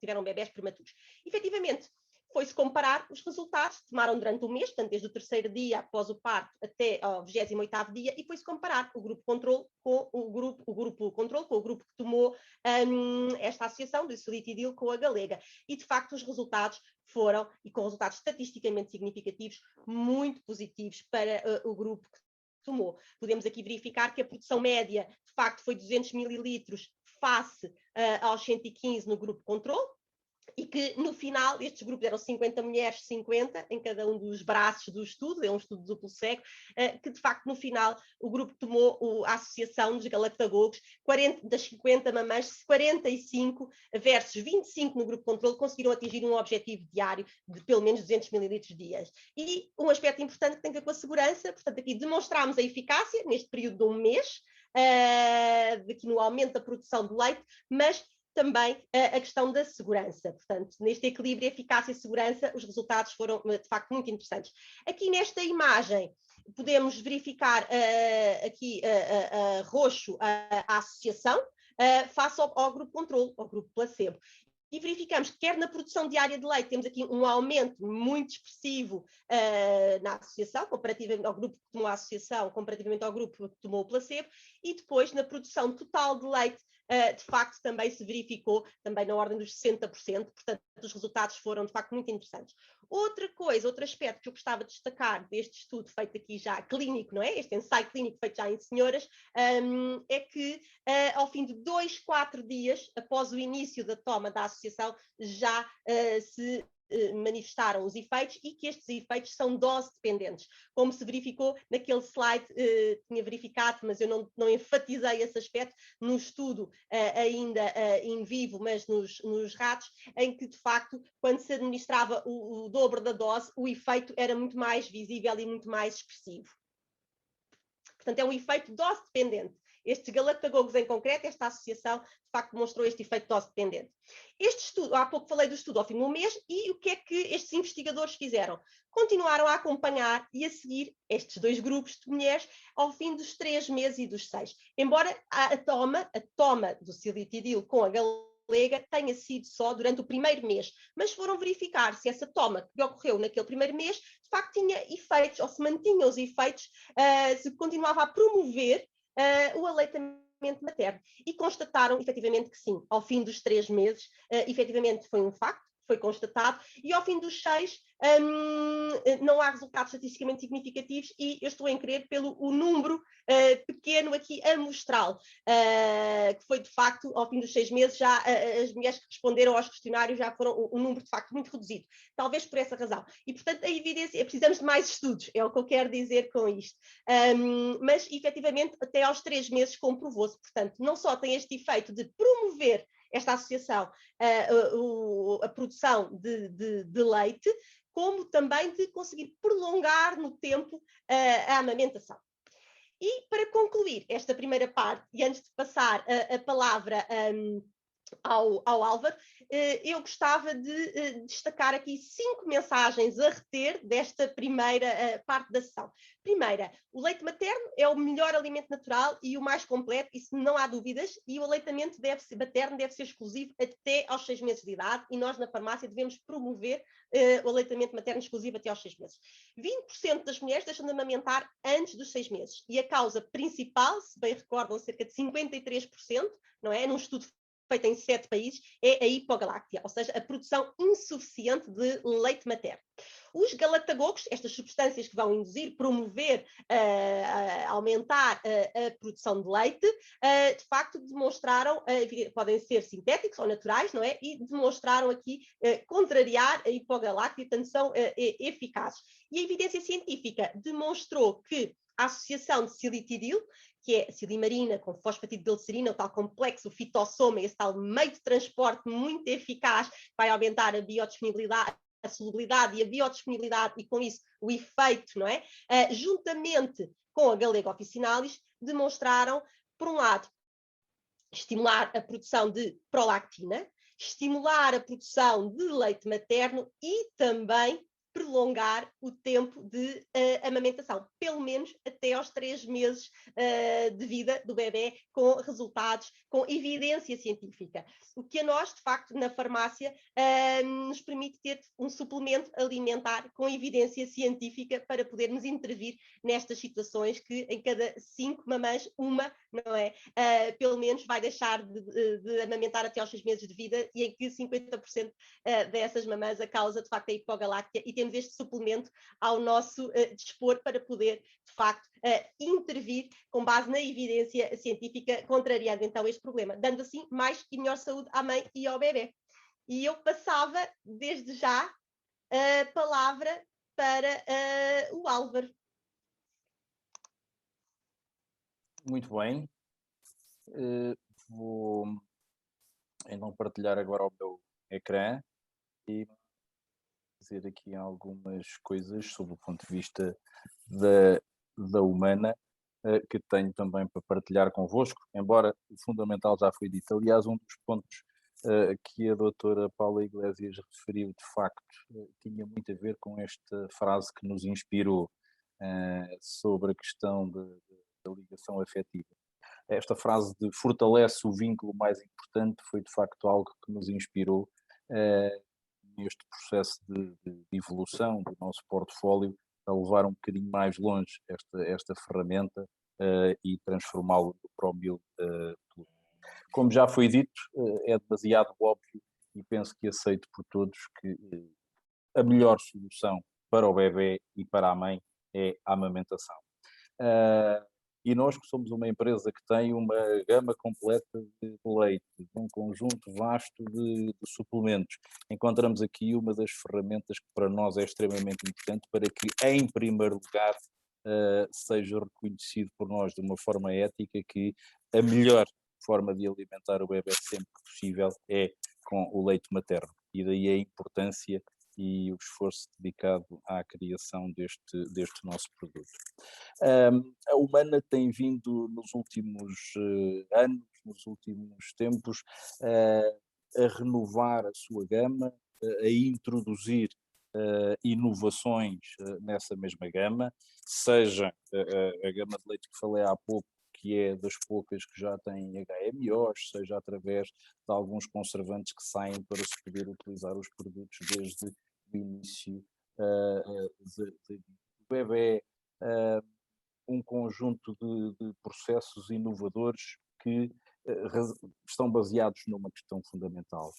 tiveram bebés prematuros. Efetivamente, foi-se comparar os resultados, tomaram durante um mês, portanto, desde o 3º dia após o parto até ao 28º dia, e foi-se comparar o grupo controle com o grupo que tomou esta associação de silitidil com a galega. E, de facto, os resultados foram, e com resultados estatisticamente significativos, muito positivos para o grupo que tomou. Podemos aqui verificar que a produção média, de facto, foi 200 mililitros face aos 115 no grupo controle, e que no final estes grupos eram 50 mulheres, 50 em cada um dos braços do estudo, é um estudo duplo cego, que de facto no final o grupo tomou a associação dos galactagogos, das 50 mamães, 45 versus 25 no grupo controle, conseguiram atingir um objetivo diário de pelo menos 200 mililitros dias. E um aspecto importante que tem a ver com a segurança, portanto aqui demonstramos a eficácia neste período de um mês, aqui no aumento da produção de leite, mas também a questão da segurança. Portanto, neste equilíbrio eficácia e segurança, os resultados foram, de facto, muito interessantes. Aqui nesta imagem, podemos verificar aqui a roxo a associação face ao grupo controle, ao grupo placebo. E verificamos que quer na produção diária de leite temos aqui um aumento muito expressivo na associação, comparativamente ao grupo que tomou a associação, comparativamente ao grupo que tomou o placebo, e depois na produção total de leite, de facto também se verificou, também na ordem dos 60%, portanto os resultados foram de facto muito interessantes. Outro aspecto que eu gostava de destacar deste estudo feito aqui já clínico, não é? Este ensaio clínico feito já em senhoras, é que ao fim de 2-4 dias, após o início da toma da associação, já se manifestaram os efeitos e que estes efeitos são dose dependentes, como se verificou naquele slide, tinha verificado, mas eu não enfatizei esse aspecto, no estudo ainda em vivo, mas nos ratos, em que de facto, quando se administrava o dobro da dose, o efeito era muito mais visível e muito mais expressivo. Portanto, é um efeito dose dependente. Estes galactagogos em concreto, esta associação, de facto, demonstrou este efeito dose-dependente. Este estudo, há pouco falei do estudo ao fim do mês, e o que é que estes investigadores fizeram? Continuaram a acompanhar e a seguir estes 2 grupos de mulheres ao fim dos 3 meses e dos 6. Embora a toma do silitidil com a galega tenha sido só durante o primeiro mês, mas foram verificar se essa toma que ocorreu naquele primeiro mês, de facto, tinha efeitos, ou se mantinha os efeitos, se continuava a promover o aleitamento materno. E constataram, efetivamente, que sim, ao fim dos 3 meses, efetivamente foi um facto, foi constatado, e ao fim dos 6 não há resultados estatisticamente significativos, e eu estou em crer pelo o número pequeno aqui amostral, que foi de facto, ao fim dos 6 meses, já as mulheres que responderam aos questionários já foram um número de facto muito reduzido, talvez por essa razão. E portanto a evidência, precisamos de mais estudos, é o que eu quero dizer com isto. Mas efetivamente até aos 3 meses comprovou-se, portanto não só tem este efeito de promover esta associação a produção de leite, como também de conseguir prolongar no tempo a amamentação. E para concluir esta primeira parte, e antes de passar a palavra ao Álvaro, eu gostava de destacar aqui 5 mensagens a reter desta primeira parte da sessão. Primeira, o leite materno é o melhor alimento natural e o mais completo, isso não há dúvidas, e o aleitamento materno deve ser exclusivo até aos 6 meses de idade, e nós na farmácia devemos promover o aleitamento materno exclusivo até aos 6 meses. 20% das mulheres deixam de amamentar antes dos 6 meses, e a causa principal, se bem recordam, cerca de 53%, não é? Num estudo feita em 7 países, é a hipogaláctea, ou seja, a produção insuficiente de leite materno. Os galactagogos, estas substâncias que vão induzir, promover, aumentar a produção de leite, de facto demonstraram, podem ser sintéticos ou naturais, não é? E demonstraram aqui contrariar a hipogaláctea, portanto são eficazes. E a evidência científica demonstrou que a associação de silitidil, que é silimarina com fosfatidilcerina, o tal complexo fitossoma, esse tal meio de transporte muito eficaz, vai aumentar a biodisponibilidade, a solubilidade e a biodisponibilidade, e com isso o efeito, não é? Juntamente com a Galego officinalis, demonstraram, por um lado, estimular a produção de prolactina, estimular a produção de leite materno e também prolongar o tempo de amamentação, pelo menos até aos 3 meses de vida do bebê, com resultados, com evidência científica. O que a nós, de facto, na farmácia, nos permite ter um suplemento alimentar com evidência científica para podermos intervir nestas situações que em cada 5 mamães, uma, não é? Pelo menos vai deixar de amamentar até aos 6 meses de vida, e em que 50% dessas mamães a causa, de facto, é a hipogaláctea, e temos este suplemento ao nosso dispor para poder, de facto, intervir com base na evidência científica, contrariando então este problema, dando assim mais e melhor saúde à mãe e ao bebê. E eu passava, desde já, a palavra para o Álvaro. Muito bem. Vou então partilhar agora o meu ecrã e dizer aqui algumas coisas sobre o ponto de vista da humana, que tenho também para partilhar convosco, embora o fundamental já foi dito. Aliás, um dos pontos que a doutora Paula Iglesias referiu, de facto, tinha muito a ver com esta frase que nos inspirou sobre a questão da ligação afetiva. Esta frase de fortalece o vínculo mais importante foi, de facto, algo que nos inspirou neste processo de evolução do nosso portfólio, a levar um bocadinho mais longe esta ferramenta e transformá-lo no ProMil Plus. Como já foi dito, é demasiado óbvio e penso que aceito por todos que a melhor solução para o bebê e para a mãe é a amamentação. E nós, que somos uma empresa que tem uma gama completa de leite, um conjunto vasto de suplementos, encontramos aqui uma das ferramentas que para nós é extremamente importante para que, em primeiro lugar, seja reconhecido por nós de uma forma ética que a melhor forma de alimentar o bebê sempre que possível é com o leite materno. E daí a importância e o esforço dedicado à criação deste nosso produto. A Humana tem vindo nos últimos anos, nos últimos tempos, a renovar a sua gama, a introduzir inovações nessa mesma gama, seja a gama de leite que falei há pouco, que é das poucas que já têm HMOs, seja através de alguns conservantes que saem para se poder utilizar os produtos desde o início do bebê, um conjunto de processos inovadores que estão baseados numa questão fundamental.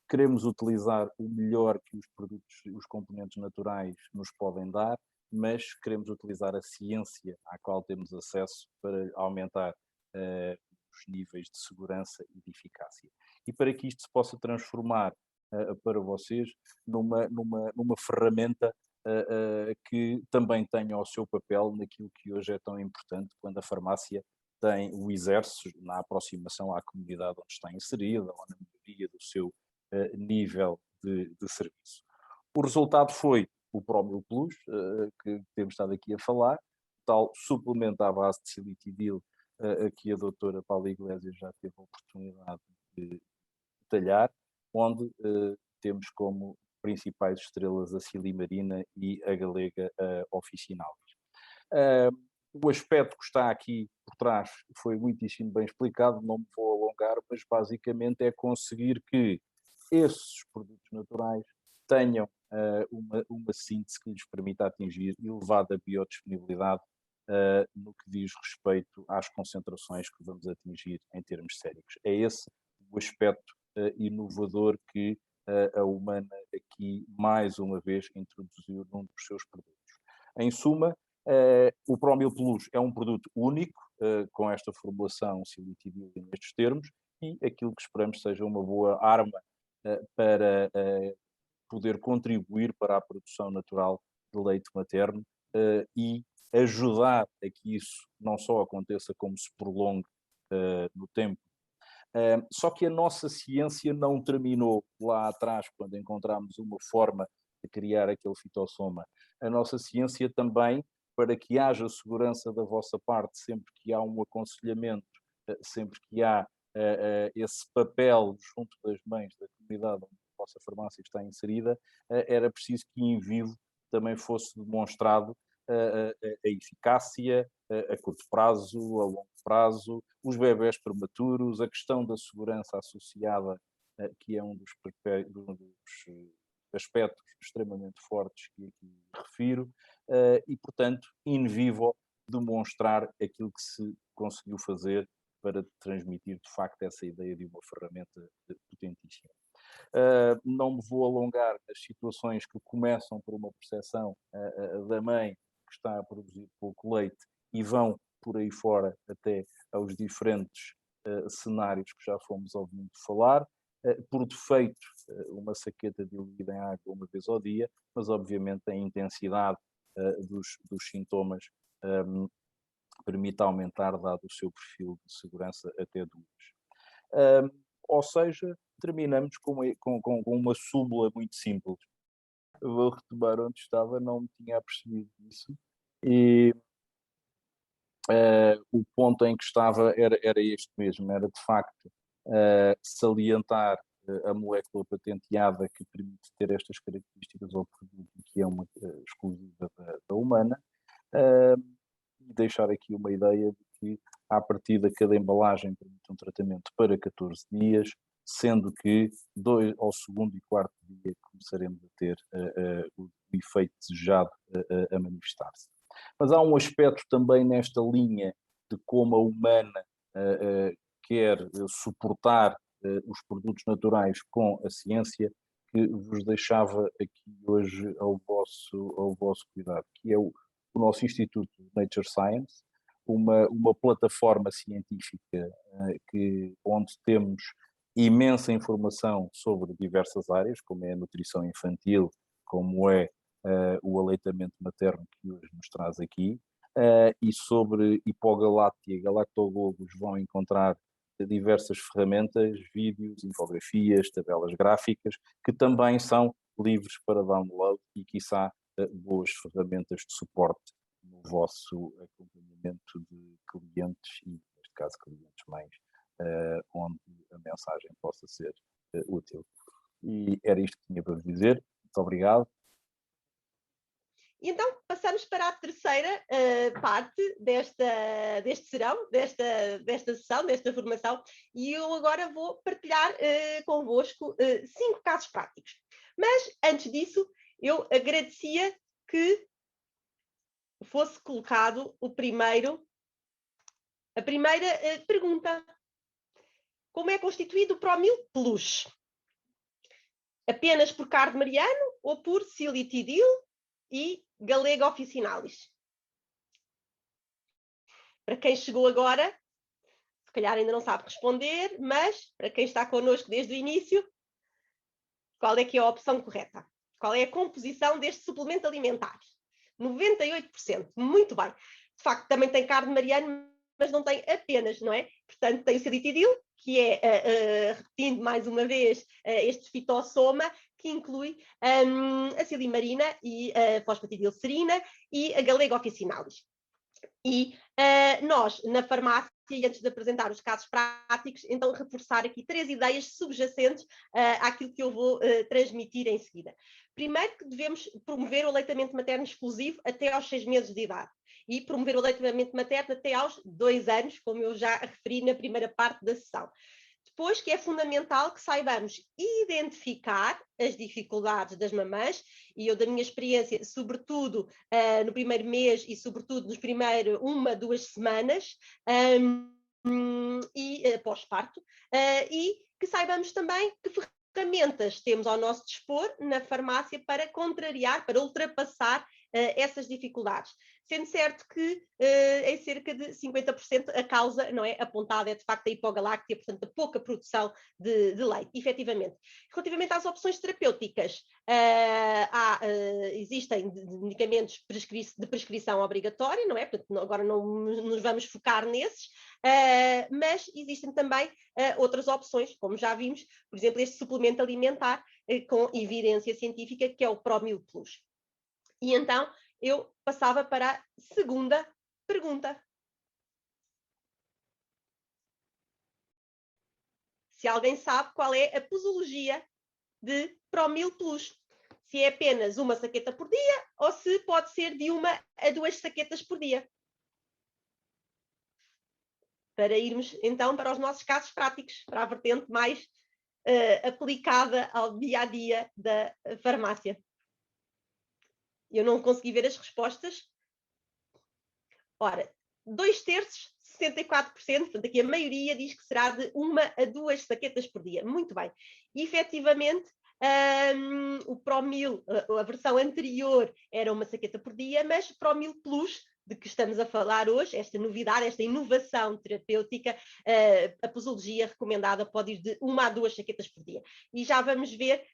Queremos utilizar o melhor que os produtos, os componentes naturais nos podem dar, mas queremos utilizar a ciência à qual temos acesso para aumentar os níveis de segurança e de eficácia. E para que isto se possa transformar para vocês numa ferramenta que também tenha o seu papel naquilo que hoje é tão importante, quando a farmácia o exerce na aproximação à comunidade onde está inserida ou na melhoria do seu nível de serviço. O resultado foi o Promil Plus, que temos estado aqui a falar, tal suplemento à base de silitidil, que a doutora Paula Iglesias já teve a oportunidade de detalhar, onde temos como principais estrelas a Silimarina e a Galega Officinalis. O aspecto que está aqui por trás foi muitíssimo bem explicado, não me vou alongar, mas basicamente é conseguir que esses produtos naturais tenham uma síntese que lhes permita atingir elevada biodisponibilidade no que diz respeito às concentrações que vamos atingir em termos séricos. É esse o aspecto inovador que a Humana aqui, mais uma vez, introduziu num dos seus produtos. Em suma, o Promil Plus é um produto único, com esta formulação silitidil nestes termos, e aquilo que esperamos seja uma boa arma para poder contribuir para a produção natural de leite materno e ajudar a que isso não só aconteça, como se prolongue no tempo. Só que a nossa ciência não terminou lá atrás, quando encontramos uma forma de criar aquele fitossoma. A nossa ciência também, para que haja segurança da vossa parte, sempre que há um aconselhamento, sempre que há esse papel junto das mães da comunidade onde a vossa farmácia está inserida, era preciso que em vivo também fosse demonstrado a eficácia a curto prazo, a longo prazo, os bebés prematuros, a questão da segurança associada, que é um dos aspectos extremamente fortes que aqui refiro, e, portanto, in vivo, demonstrar aquilo que se conseguiu fazer para transmitir, de facto, essa ideia de uma ferramenta potentíssima. Não me vou alongar nas situações que começam por uma percepção da mãe que está a produzir pouco leite e vão por aí fora até aos diferentes cenários que já fomos ouvindo falar. Por defeito, uma saqueta diluída em água uma vez ao dia, mas obviamente a intensidade dos sintomas permite aumentar, dado o seu perfil de segurança, até 2. Ou seja, terminamos com uma súmula muito simples. Eu vou retomar onde estava, não me tinha apercebido disso. E o ponto em que estava era este mesmo, era de facto salientar a molécula patenteada que permite ter estas características ao produto, que é uma exclusiva da Humana, e deixar aqui uma ideia de que, à partida, cada embalagem permite um tratamento para 14 dias, sendo que ao segundo e quarto dia começaremos a ter o efeito desejado a manifestar-se. Mas há um aspecto também nesta linha de como a Humana quer suportar os produtos naturais com a ciência, que vos deixava aqui hoje ao vosso cuidado, que é o nosso Instituto Nature Science, uma plataforma científica onde temos imensa informação sobre diversas áreas, como é a nutrição infantil, como é o aleitamento materno que hoje nos traz aqui, e sobre hipogaláctea e galactogogos vão encontrar diversas ferramentas, vídeos, infografias, tabelas gráficas, que também são livres para download e, quiçá, boas ferramentas de suporte no vosso acompanhamento de clientes e, neste caso, clientes mães, onde a mensagem possa ser útil. E era isto que tinha para vos dizer. Muito obrigado. E então passamos para a terceira parte deste serão, desta sessão, desta formação, e eu agora vou partilhar convosco 5 casos práticos. Mas, antes disso, eu agradecia que fosse colocado a primeira pergunta. Como é constituído o Promil Plus? Apenas por cardo mariano ou por silitidil e Galega Officinalis? Para quem chegou agora, se calhar ainda não sabe responder, mas para quem está connosco desde o início, qual é que é a opção correta? Qual é a composição deste suplemento alimentar? 98%. Muito bem. De facto, também tem carne mariano, mas não tem apenas, não é? Portanto, tem o silitidil, que é, repetindo mais uma vez, este fitossoma, que inclui a silimarina e a fosfatidilcerina e a Galega officinalis. E nós, na farmácia, e antes de apresentar os casos práticos, então reforçar aqui 3 ideias subjacentes àquilo que eu vou transmitir em seguida. Primeiro, que devemos promover o aleitamento materno exclusivo até aos 6 meses de idade e promover o aleitamento materno até aos 2 anos, como eu já referi na primeira parte da sessão. Depois, que é fundamental que saibamos identificar as dificuldades das mamães, e eu, da minha experiência, sobretudo no primeiro mês e sobretudo nos primeiros 1, 2 semanas, e pós-parto, e que saibamos também que ferramentas temos ao nosso dispor na farmácia para contrariar, para ultrapassar essas dificuldades. Sendo certo que em cerca de 50% a causa, não é, apontada é de facto a hipogaláctea, portanto a pouca produção de leite, efetivamente. Relativamente às opções terapêuticas, existem medicamentos de prescrição obrigatória, não é? Portanto, agora não nos vamos focar nesses, mas existem também outras opções, como já vimos, por exemplo, este suplemento alimentar com evidência científica, que é o Promil Plus. E então eu passava para a segunda pergunta. Se alguém sabe qual é a posologia de Promil Plus. Se é apenas uma saqueta por dia ou se pode ser de 1 a 2 saquetas por dia. Para irmos então para os nossos casos práticos, para a vertente mais aplicada ao dia-a-dia da farmácia. Eu não consegui ver as respostas. Ora, 2/3, 64%, portanto aqui a maioria diz que será de 1 a 2 saquetas por dia. Muito bem. E, efetivamente, o Promil, a versão anterior era 1 saqueta por dia, mas Promil Plus, de que estamos a falar hoje, esta novidade, esta inovação terapêutica, a posologia recomendada pode ir de 1 a 2 saquetas por dia. E já vamos ver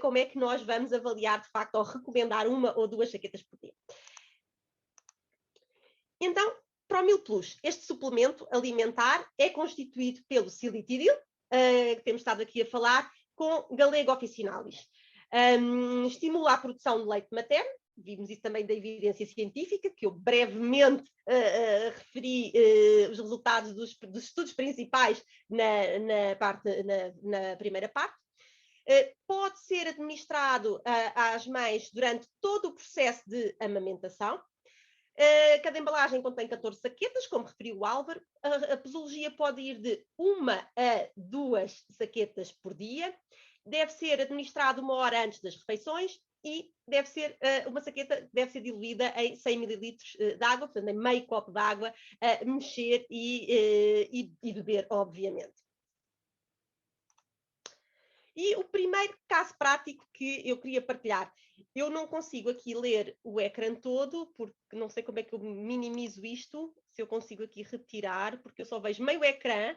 como é que nós vamos avaliar, de facto, ou recomendar 1 ou 2 saquetas por dia. Então, Promil Plus, este suplemento alimentar é constituído pelo silitidil, que temos estado aqui a falar, com Galega officinalis. Estimula a produção de leite materno, vimos isso também da evidência científica, que eu brevemente referi os resultados dos estudos principais na primeira parte. Pode ser administrado às mães durante todo o processo de amamentação. Cada embalagem contém 14 saquetas, como referiu o Álvaro. A posologia pode ir de 1 a 2 saquetas por dia. Deve ser administrado 1 hora antes das refeições e deve ser uma saqueta deve ser diluída em 100 ml de água, portanto, em meio copo de água, mexer e beber, obviamente. E o primeiro caso prático que eu queria partilhar, eu não consigo aqui ler o ecrã todo, porque não sei como é que eu minimizo isto, se eu consigo aqui retirar, porque eu só vejo meio ecrã.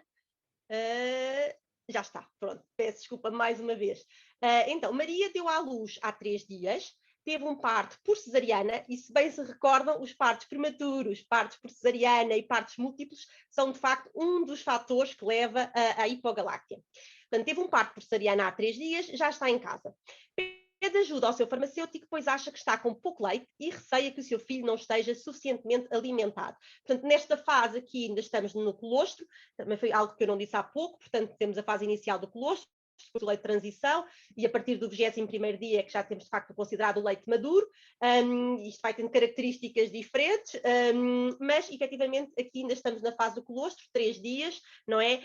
Já está, pronto, peço desculpa mais uma vez. Então, Maria deu à luz há 3 dias, teve um parto por cesariana, e se bem se recordam, os partos prematuros, partos por cesariana e partos múltiplos são, de facto, um dos fatores que leva à hipogaláctea. Portanto, teve um parto por cesariana há 3 dias, já está em casa. Pede ajuda ao seu farmacêutico, pois acha que está com pouco leite e receia que o seu filho não esteja suficientemente alimentado. Portanto, nesta fase aqui ainda estamos no colostro, também foi algo que eu não disse há pouco, portanto, temos a fase inicial do colostro, depois o leite de transição, e a partir do 21º dia é que já temos de facto considerado o leite maduro. Isto vai tendo características diferentes, mas efetivamente aqui ainda estamos na fase do colostro, 3 dias, não é?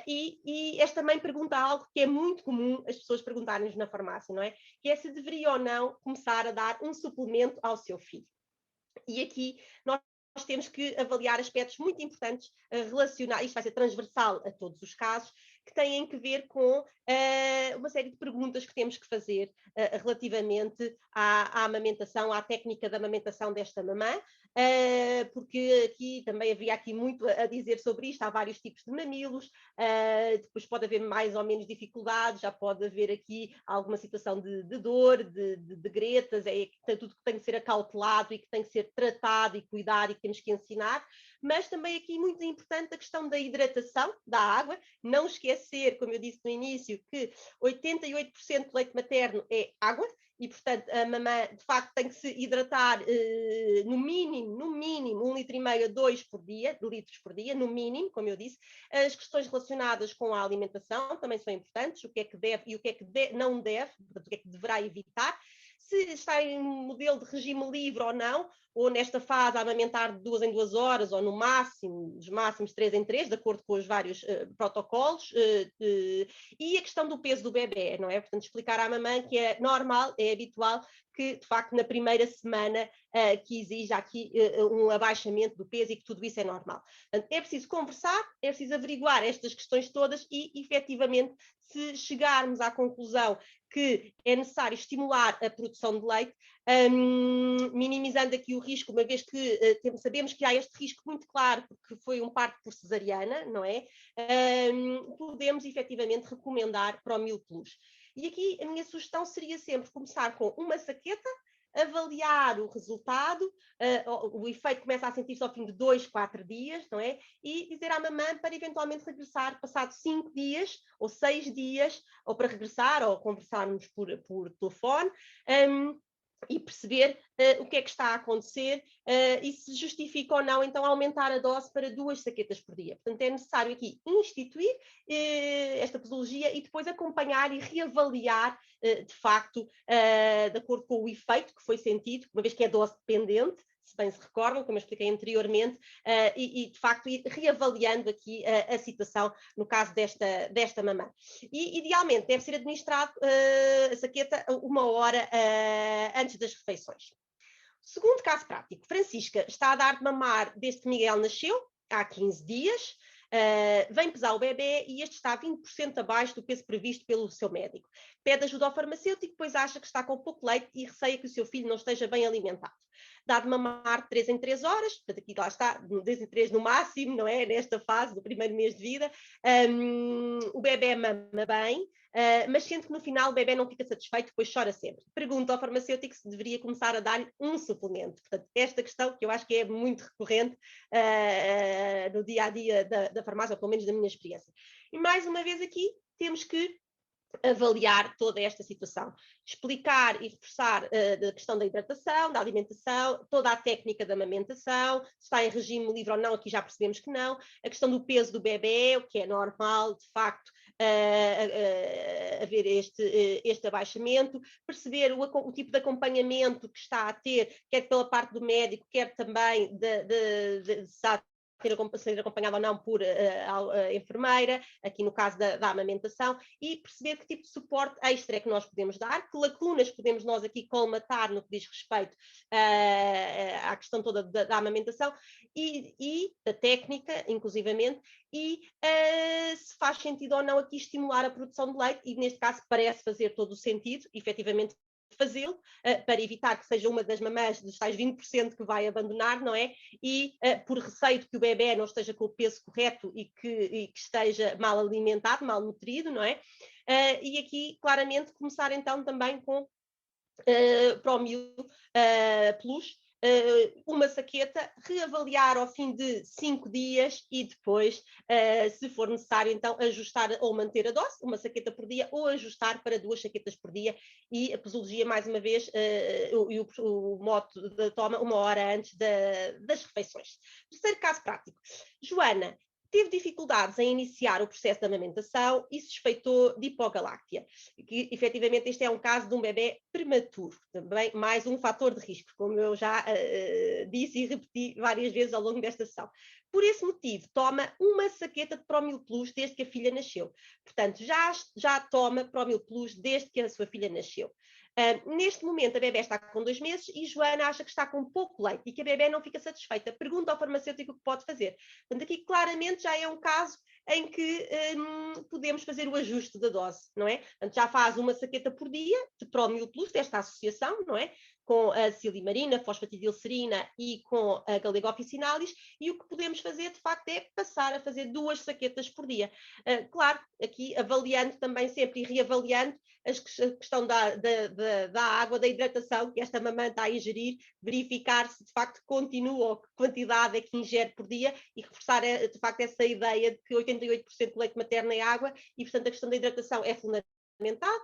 E esta mãe pergunta algo que é muito comum as pessoas perguntarem-nos na farmácia, não é? Que é se deveria ou não começar a dar um suplemento ao seu filho. E aqui nós temos que avaliar aspectos muito importantes relacionados, isto vai ser transversal a todos os casos, que têm que ver com uma série de perguntas que temos que fazer relativamente à amamentação, à técnica da amamentação desta mamã, porque aqui também havia aqui muito a dizer sobre isto, há vários tipos de mamilos, depois pode haver mais ou menos dificuldades, já pode haver aqui alguma situação de dor, de gretas, tudo que tem que ser acautelado e que tem que ser tratado e cuidado e que temos que ensinar, mas também aqui muito importante a questão da hidratação da água, não esquecer, como eu disse no início, que 88% do leite materno é água, e, portanto, a mamã, de facto, tem que se hidratar no mínimo, 1,5 litro a 2 litros por dia, no mínimo, como eu disse. As questões relacionadas com a alimentação também são importantes, o que é que deve e o que é que não deve, portanto, o que é que deverá evitar. Se está em modelo de regime livre ou não, ou nesta fase a amamentar de 2 em 2 horas, ou no máximo, os máximos 3 em 3, de acordo com os vários protocolos, e a questão do peso do bebê, não é? Portanto, explicar à mamãe que é normal, é habitual, que de facto na primeira semana que exija aqui um abaixamento do peso e que tudo isso é normal. Portanto, é preciso conversar, é preciso averiguar estas questões todas e, efetivamente, se chegarmos à conclusão que é necessário estimular a produção de leite, minimizando aqui o risco, uma vez que sabemos que há este risco muito claro, porque foi um parto por cesariana, não é? Podemos efetivamente recomendar Promil Plus. E aqui a minha sugestão seria sempre começar com uma saqueta, avaliar o resultado, o efeito começa a sentir-se ao fim de 2, 4 dias, não é? E dizer à mamãe para eventualmente regressar passado 5 dias ou 6 dias, ou para regressar, ou conversarmos por telefone, e perceber o que é que está a acontecer e se justifica ou não, então, aumentar a dose para 2 saquetas por dia. Portanto, é necessário aqui instituir esta posologia e depois acompanhar e reavaliar, de facto, de acordo com o efeito que foi sentido, uma vez que é dose dependente, se bem se recordam, como eu expliquei anteriormente, e de facto ir reavaliando aqui a situação no caso desta mamã. E idealmente deve ser administrado a saqueta 1 hora antes das refeições. Segundo caso prático, Francisca está a dar de mamar desde que Miguel nasceu, há 15 dias, vem pesar o bebê e este está 20% abaixo do peso previsto pelo seu médico. Pede ajuda ao farmacêutico, pois acha que está com pouco leite e receia que o seu filho não esteja bem alimentado. Dá de mamar de 3 em 3 horas, portanto aqui lá está, de 3 em 3 no máximo, não é? Nesta fase do primeiro mês de vida. O bebê mama bem, mas sente que no final o bebê não fica satisfeito, pois chora sempre. Pergunta ao farmacêutico se deveria começar a dar-lhe um suplemento. Portanto, esta questão que eu acho que é muito recorrente no dia-a-dia da farmácia, ou pelo menos da minha experiência. E mais uma vez aqui temos que avaliar toda esta situação, explicar e reforçar a questão da hidratação, da alimentação, toda a técnica da amamentação, se está em regime livre ou não, aqui já percebemos que não, a questão do peso do bebê, o que é normal, de facto, haver este abaixamento, perceber o tipo de acompanhamento que está a ter, quer pela parte do médico, quer também ser acompanhado ou não por a enfermeira, aqui no caso da amamentação, e perceber que tipo de suporte extra é que nós podemos dar, que lacunas podemos nós aqui colmatar no que diz respeito à questão toda da amamentação e da técnica, inclusivamente, e se faz sentido ou não aqui estimular a produção de leite, e neste caso parece fazer todo o sentido, efetivamente, fazê-lo, para evitar que seja uma das mamães dos tais 20% que vai abandonar, não é? E por receio de que o bebê não esteja com o peso correto e que esteja mal alimentado, mal nutrido, não é? E aqui, claramente, começar então também com Promil Plus, uma saqueta, reavaliar ao fim de 5 dias e depois, se for necessário, então, ajustar ou manter a dose, uma saqueta por dia, ou ajustar para 2 saquetas por dia, e a posologia, mais uma vez, o modo de toma 1 hora antes das refeições. Terceiro caso prático. Joana teve dificuldades em iniciar o processo de amamentação e suspeitou de hipogaláctea. Que, efetivamente, este é um caso de um bebê prematuro, também mais um fator de risco, como eu já disse e repeti várias vezes ao longo desta sessão. Por esse motivo, toma uma saqueta de Promil Plus desde que a filha nasceu. Portanto, já toma Promil Plus desde que a sua filha nasceu. Neste momento, a bebê está com 2 meses e Joana acha que está com pouco leite e que a bebê não fica satisfeita. Pergunta ao farmacêutico o que pode fazer. Portanto, aqui claramente já é um caso em que podemos fazer o ajuste da dose, não é? Portanto, já faz uma saqueta por dia de Promil Plus, desta associação, não é? com a silimarina, fosfatidilcerina e com a Galega officinalis, e o que podemos fazer, de facto, é passar a fazer 2 saquetas por dia. Claro, aqui avaliando também sempre e reavaliando a questão da água, da hidratação que esta mamã está a ingerir, verificar se de facto continua ou que quantidade é que ingere por dia e reforçar de facto essa ideia de que 88% do leite materno é água e, portanto, a questão da hidratação é fundamental,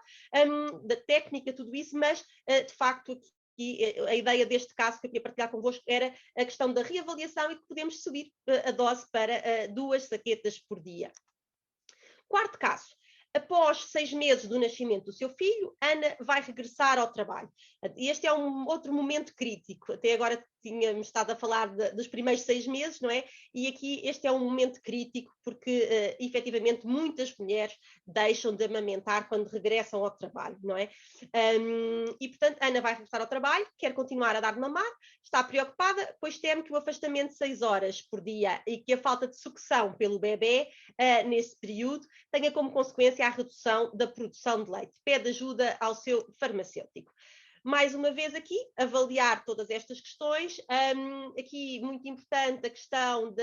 da técnica, tudo isso, mas de facto aqui a ideia deste caso que eu queria partilhar convosco era a questão da reavaliação e que podemos subir a dose para 2 saquetas por dia. Quarto caso. Após 6 meses do nascimento do seu filho, Ana vai regressar ao trabalho. Este é um outro momento crítico. Até agora tínhamos estado a falar dos primeiros 6 meses, não é? E aqui este é um momento crítico porque, efetivamente, muitas mulheres deixam de amamentar quando regressam ao trabalho, não é? E, portanto, Ana vai regressar ao trabalho, quer continuar a dar de mamar, está preocupada, pois teme que o afastamento de 6 horas por dia e que a falta de sucção pelo bebê, nesse período, tenha como consequência a redução da produção de leite. Pede ajuda ao seu farmacêutico. Mais uma vez aqui, avaliar todas estas questões. Aqui, muito importante, a questão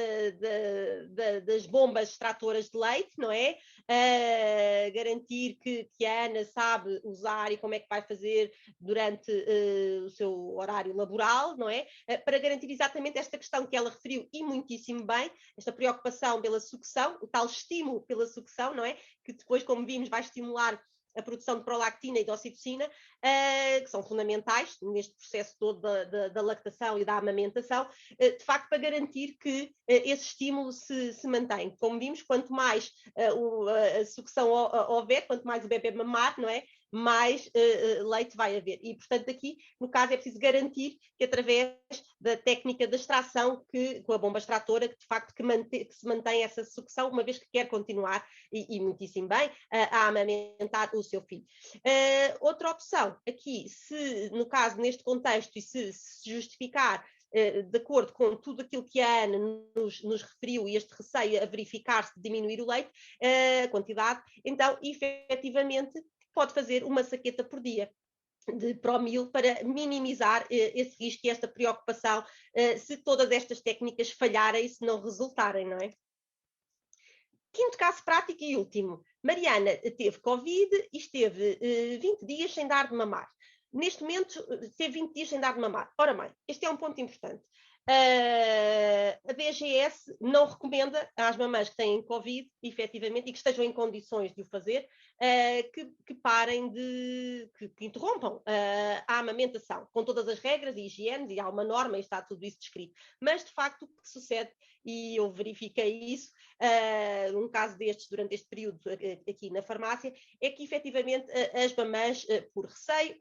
das bombas extratoras de leite, não é? Garantir que a Ana sabe usar e como é que vai fazer durante o seu horário laboral, não é? Para garantir exatamente esta questão que ela referiu e muitíssimo bem, esta preocupação pela sucção, o tal estímulo pela sucção, não é? Que depois, como vimos, vai estimular a produção de prolactina e de ocitocina, que são fundamentais neste processo todo da lactação e da amamentação, de facto para garantir que esse estímulo se mantém. Como vimos, quanto mais a sucção houver, quanto mais o bebê mamar, não é? Mais leite vai haver. E, portanto, aqui, no caso, é preciso garantir que através da técnica de extração, com a bomba extratora, que de facto que se mantém essa sucção, uma vez que quer continuar, e muitíssimo bem, a amamentar o seu filho. Outra opção, aqui, se no caso, neste contexto, e se justificar de acordo com tudo aquilo que a Ana nos referiu e este receio a verificar-se de diminuir o leite, a quantidade, então, efetivamente, pode fazer uma saqueta por dia de Promil para minimizar esse risco e esta preocupação se todas estas técnicas falharem e se não resultarem, não é? Quinto caso prático e último. Mariana teve Covid e esteve 20 dias sem dar de mamar. Neste momento, teve 20 dias sem dar de mamar. Ora bem, este é um ponto importante. A DGS não recomenda às mamães que têm Covid, efetivamente, e que estejam em condições de o fazer, que parem que interrompam a amamentação, com todas as regras e higienes, e há uma norma e está tudo isso descrito. Mas, de facto, o que sucede, e eu verifiquei isso, num caso destes, durante este período aqui na farmácia, é que, efetivamente, as mamães, por receio,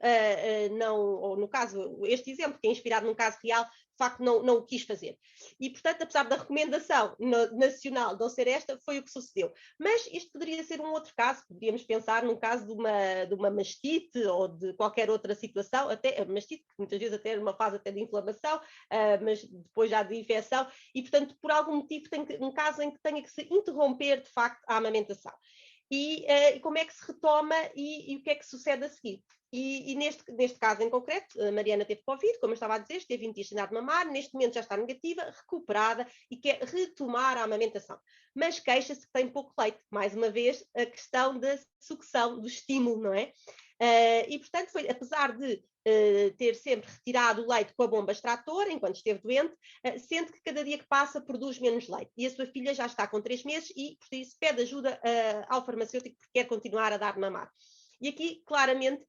não, ou no caso, este exemplo, que é inspirado num caso real, de facto não o quis fazer. E, portanto, apesar da recomendação nacional não ser esta, foi o que sucedeu. Mas isto poderia ser um outro caso, poderíamos pensar num caso de uma mastite ou de qualquer outra situação, até a mastite, que muitas vezes até numa fase até de inflamação, mas depois já de infecção, e, portanto, por algum motivo, um caso em que tenha que se interromper, de facto, a amamentação. E como é que se retoma e o que é que sucede a seguir? E neste caso em concreto, a Mariana teve Covid, como eu estava a dizer, esteve 20 dias sem dar de mamar, neste momento já está negativa, recuperada e quer retomar a amamentação. Mas queixa-se que tem pouco leite. Mais uma vez, a questão da sucção, do estímulo, não é? E, portanto, apesar de ter sempre retirado o leite com a bomba extratora, enquanto esteve doente, sente que cada dia que passa produz menos leite. E a sua filha já está com 3 meses e, por isso, pede ajuda ao farmacêutico porque quer continuar a dar de mamar. E aqui, claramente,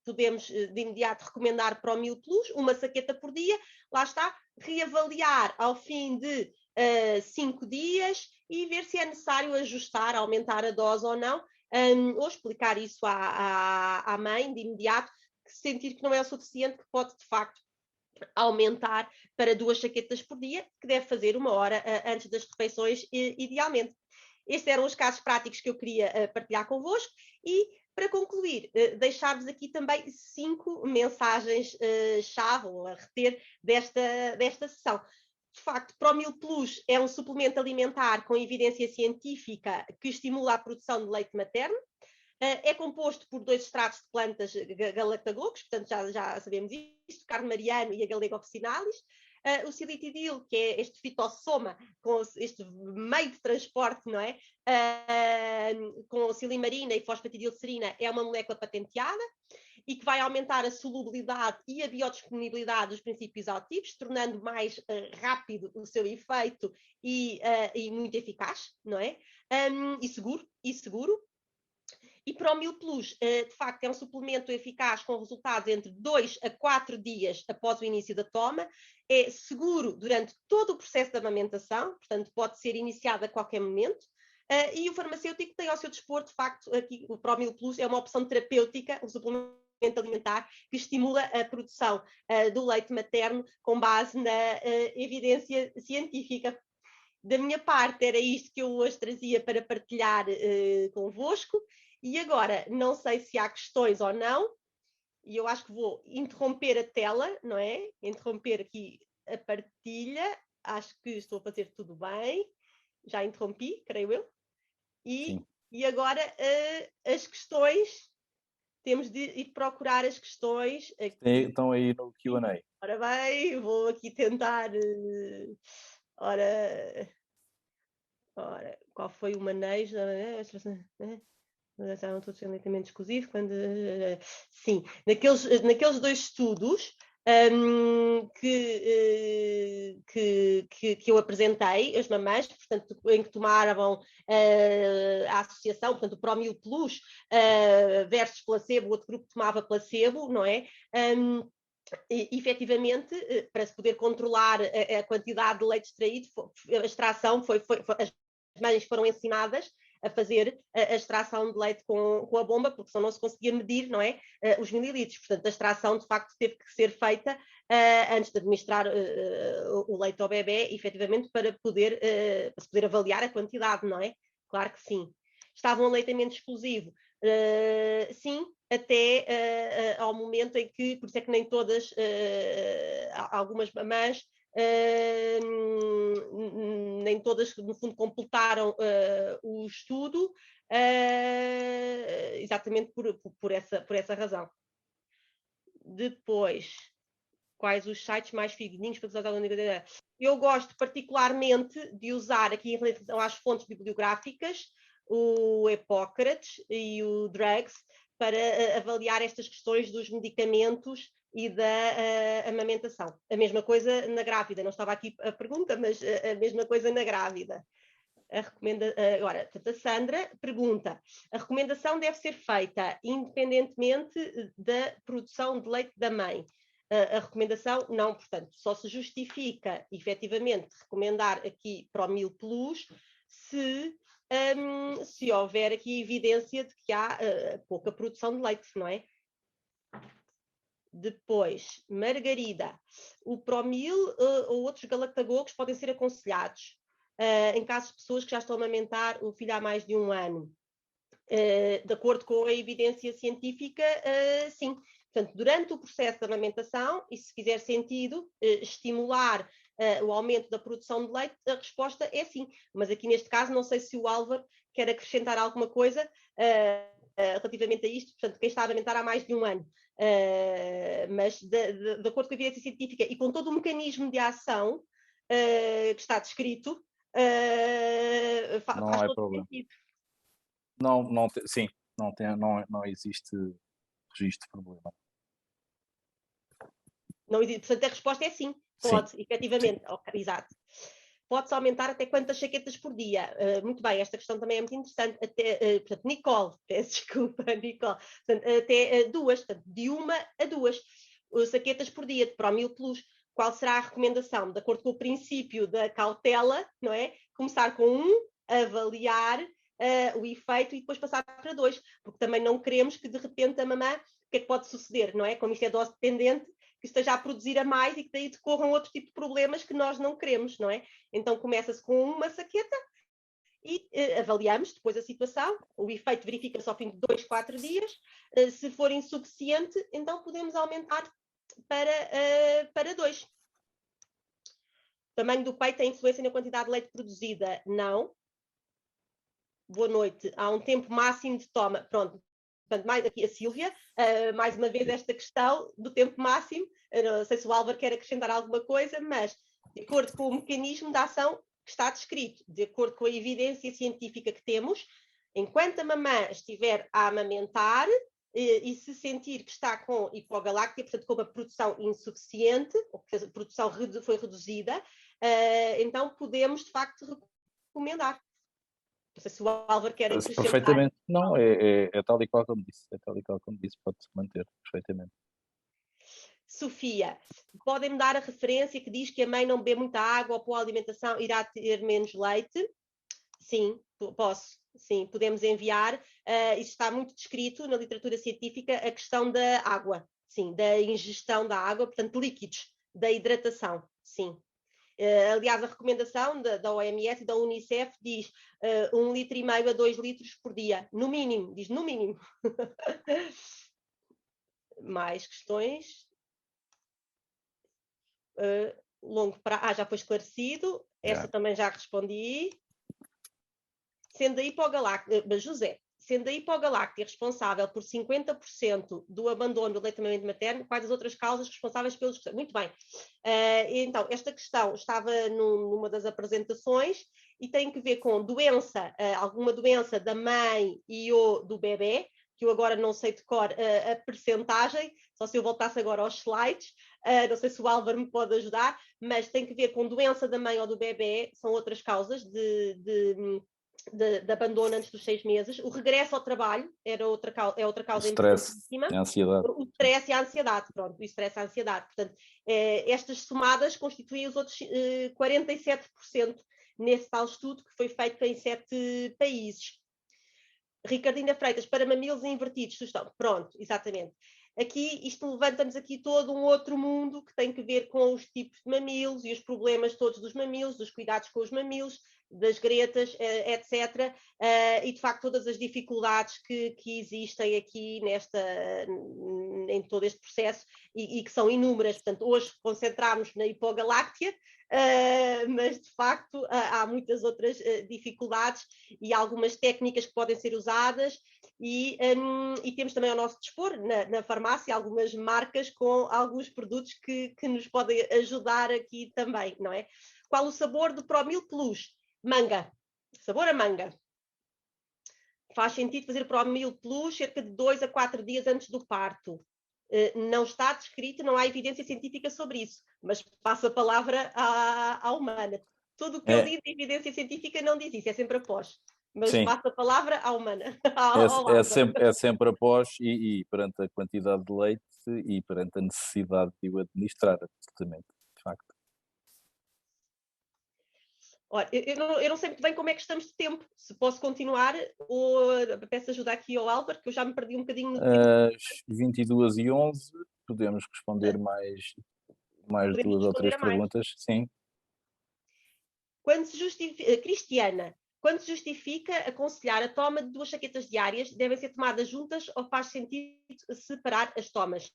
podemos de imediato recomendar Promil Plus, uma saqueta por dia, lá está, reavaliar ao fim de 5 dias e ver se é necessário ajustar, aumentar a dose ou não, ou explicar isso à mãe de imediato, que sentir que não é o suficiente, que pode de facto aumentar para 2 saquetas por dia, que deve fazer 1 hora antes das refeições, idealmente. Estes eram os casos práticos que eu queria partilhar convosco e, para concluir, deixar-vos aqui também 5 mensagens-chave ou a reter desta sessão. De facto, Promil Plus é um suplemento alimentar com evidência científica que estimula a produção de leite materno. É composto por 2 extratos de plantas galactagogos, portanto já sabemos isto, carne mariano e a Galega officinalis. O silitidil, que é este fitossoma, com este meio de transporte, não é? Com silimarina e fosfatidilcerina, é uma molécula patenteada e que vai aumentar a solubilidade e a biodisponibilidade dos princípios ativos, tornando mais rápido o seu efeito e muito eficaz, não é? E seguro. E Promil Plus, de facto, é um suplemento eficaz com resultados entre 2 a 4 dias após o início da toma, é seguro durante todo o processo de amamentação, portanto, pode ser iniciado a qualquer momento, e o farmacêutico tem ao seu dispor, de facto, aqui o Promil Plus é uma opção terapêutica, um suplemento alimentar que estimula a produção do leite materno com base na evidência científica. Da minha parte, era isto que eu hoje trazia para partilhar convosco. E agora, não sei se há questões ou não, e eu acho que vou interromper a tela, não é? Interromper aqui a partilha. Acho que estou a fazer tudo bem. Já interrompi, creio eu. E agora, as questões, temos de ir procurar as questões. Aqui. Estão aí no Q&A. Ora bem, vou aqui tentar... Ora, qual foi o manejo? Estavam todos lentamente exclusivos. Sim, naqueles 2 estudos que eu apresentei, as mamães, portanto, em que tomaram a associação, portanto, o Promil Plus versus placebo, o outro grupo tomava placebo, não é? E, efetivamente, para se poder controlar a quantidade de leite extraído, a extração as mães foram ensinadas a fazer a extração de leite com a bomba, porque senão não se conseguia medir, não é? Os mililitros. Portanto, a extração, de facto, teve que ser feita antes de administrar o leite ao bebê, efetivamente, para se poder avaliar a quantidade, não é? Claro que sim. Estava um aleitamento exclusivo? Sim, até ao momento em que, por isso é que nem todas, algumas mamães, nem todas, no fundo, completaram o estudo, exatamente por essa razão. Depois, quais os sites mais fidedignos para usar a unidade? Eu gosto particularmente de usar, aqui em relação às fontes bibliográficas, o Epócrates e o Drugs, para avaliar estas questões dos medicamentos e da amamentação. A mesma coisa na grávida, não estava aqui a pergunta, mas a mesma coisa na grávida. Agora, a Sandra pergunta: a recomendação deve ser feita independentemente da produção de leite da mãe? A recomendação não, portanto, só se justifica efetivamente recomendar aqui Promil Plus se houver aqui evidência de que há pouca produção de leite, não é? Depois, Margarida, o Promil ou outros galactagogos podem ser aconselhados em casos de pessoas que já estão a amamentar o filho há mais de 1 ano. De acordo com a evidência científica, sim. Portanto, durante o processo de amamentação, e se fizer sentido, estimular o aumento da produção de leite, a resposta é sim. Mas aqui neste caso, não sei se o Álvaro quer acrescentar alguma coisa relativamente a isto, portanto, quem está a amamentar há mais de 1 ano. Mas de acordo com a evidência científica e com todo o mecanismo de ação que está descrito, faz todo sentido. Sim, não existe registro de problema. Não existe, portanto, a resposta é sim, pode, sim. Efetivamente, okay, exato. Pode-se aumentar até quantas chaquetas por dia? Muito bem, esta questão também é muito interessante. Portanto, Nicole, peço desculpa, Nicole. Portanto, até 2, portanto, de 1 a 2 saquetas por dia de Promil Plus. Qual será a recomendação? De acordo com o princípio da cautela, não é? Começar com 1, avaliar o efeito e depois passar para 2, porque também não queremos que de repente a mamã, o que é que pode suceder, não é? Como isto é dose dependente, que esteja a produzir a mais e que daí decorram outro tipo de problemas que nós não queremos, não é? Então começa-se com 1 saqueta e avaliamos depois a situação, o efeito verifica-se ao fim de 2, 4 dias, se for insuficiente, então podemos aumentar para 2. O tamanho do peito tem influência na quantidade de leite produzida? Não. Boa noite. Há um tempo máximo de toma. Pronto, portanto, mais aqui a Sílvia, mais uma vez esta questão do tempo máximo, não sei se o Álvaro quer acrescentar alguma coisa, mas de acordo com o mecanismo de ação que está descrito, de acordo com a evidência científica que temos, enquanto a mamã estiver a amamentar e se sentir que está com hipogaláctia, portanto com uma produção insuficiente, ou que a produção foi reduzida, então podemos de facto recomendar. Não sei se o Álvaro quer acrescentar. Perfeitamente. Não, é tal e qual como disse. É tal e qual como disse, pode-se manter perfeitamente. Sofia, podem-me dar a referência que diz que a mãe não bebe muita água ou boa alimentação irá ter menos leite? Sim, posso. Sim, podemos enviar. Isso está muito descrito na literatura científica, a questão da água. Sim, da ingestão da água, portanto, líquidos, da hidratação. Sim. Aliás, a recomendação da OMS e da Unicef diz 1,5 litro a 2 litros por dia. No mínimo, diz no mínimo. Mais questões? Longo prazo. Já foi esclarecido. Esta também já respondi. Sendo a hipogaláctia, José, sendo a hipogaláctia responsável por 50% do abandono do leitamento materno, quais as outras causas responsáveis pelos... Muito bem. Então, esta questão estava numa das apresentações e tem que ver com doença, alguma doença da mãe e ou do bebê, que eu agora não sei de cor a percentagem, só se eu voltasse agora aos slides, não sei se o Álvaro me pode ajudar, mas tem que ver com doença da mãe ou do bebê, são outras causas de abandono antes dos 6 meses. O regresso ao trabalho é outra causa importantíssima. A ansiedade. O stress e a ansiedade, pronto, o stress e a ansiedade. Portanto, estas somadas constituem os outros 47% nesse tal estudo que foi feito em 7 países. Ricardina Freitas, para mamilos invertidos, sugestão. Pronto, exatamente. Aqui, isto levanta-nos aqui todo um outro mundo que tem que ver com os tipos de mamilos e os problemas todos dos mamilos, dos cuidados com os mamilos, das gretas, etc. E, de facto, todas as dificuldades que existem aqui em todo este processo e que são inúmeras. Portanto, hoje concentramos na hipogaláctia, mas, de facto, há muitas outras dificuldades e algumas técnicas que podem ser usadas e temos também ao nosso dispor, na farmácia, algumas marcas com alguns produtos que nos podem ajudar aqui também, não é? Qual o sabor do Promil Plus? Manga. Sabor a manga. Faz sentido fazer Promil Plus cerca de 2 a 4 dias antes do parto. Não está descrito, não há evidência científica sobre isso, mas passo a palavra à humana. Tudo o que eu li de evidência científica não diz isso, é sempre após. Mas passo a palavra à humana. É sempre após e perante a quantidade de leite e perante a necessidade de o administrar, absolutamente, de facto. Olha, eu não sei muito bem como é que estamos de tempo. Se posso continuar ou peço ajuda aqui ao Álvaro, que eu já me perdi um bocadinho no tempo. Às 22h11 podemos responder mais 2 ou 3 perguntas. Sim. Quando se justifica, Cristiana, quando se justifica aconselhar a toma de 2 chaquetas diárias, devem ser tomadas juntas ou faz sentido separar as tomas?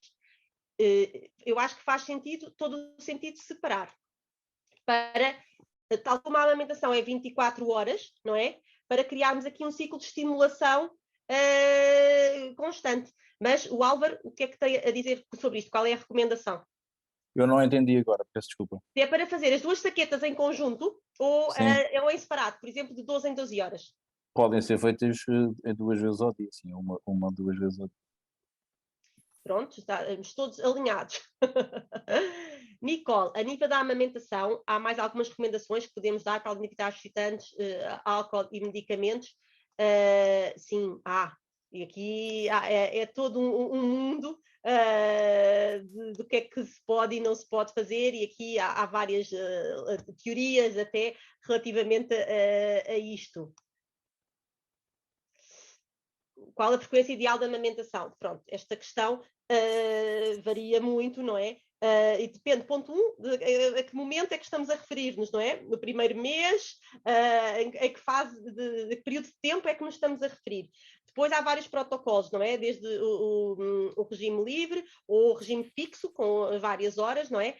Eu acho que faz sentido, todo o sentido separar. Tal como a alimentação é 24 horas, não é? Para criarmos aqui um ciclo de estimulação constante. Mas o Álvaro, o que é que tem a dizer sobre isto? Qual é a recomendação? Eu não entendi agora, peço desculpa. É para fazer as 2 saquetas em conjunto ou em separado, por exemplo, de 12 em 12 horas? Podem ser feitas 2 vezes ao dia, sim, uma ou 2 vezes ao dia. Pronto, estamos todos alinhados. Nicole, a nível da amamentação, há mais algumas recomendações que podemos dar para limitar os excitantes, álcool e medicamentos? Sim, há. E aqui é todo um mundo do que é que se pode e não se pode fazer, e aqui há várias teorias até relativamente a isto. Qual a frequência ideal da amamentação? Pronto, esta questão varia muito, não é? E depende, ponto 1, a que momento é que estamos a referir-nos, não é? No primeiro mês, em que fase, de que período de tempo é que nos estamos a referir? Depois há vários protocolos, não é? Desde o regime livre ou o regime fixo, com várias horas, não é?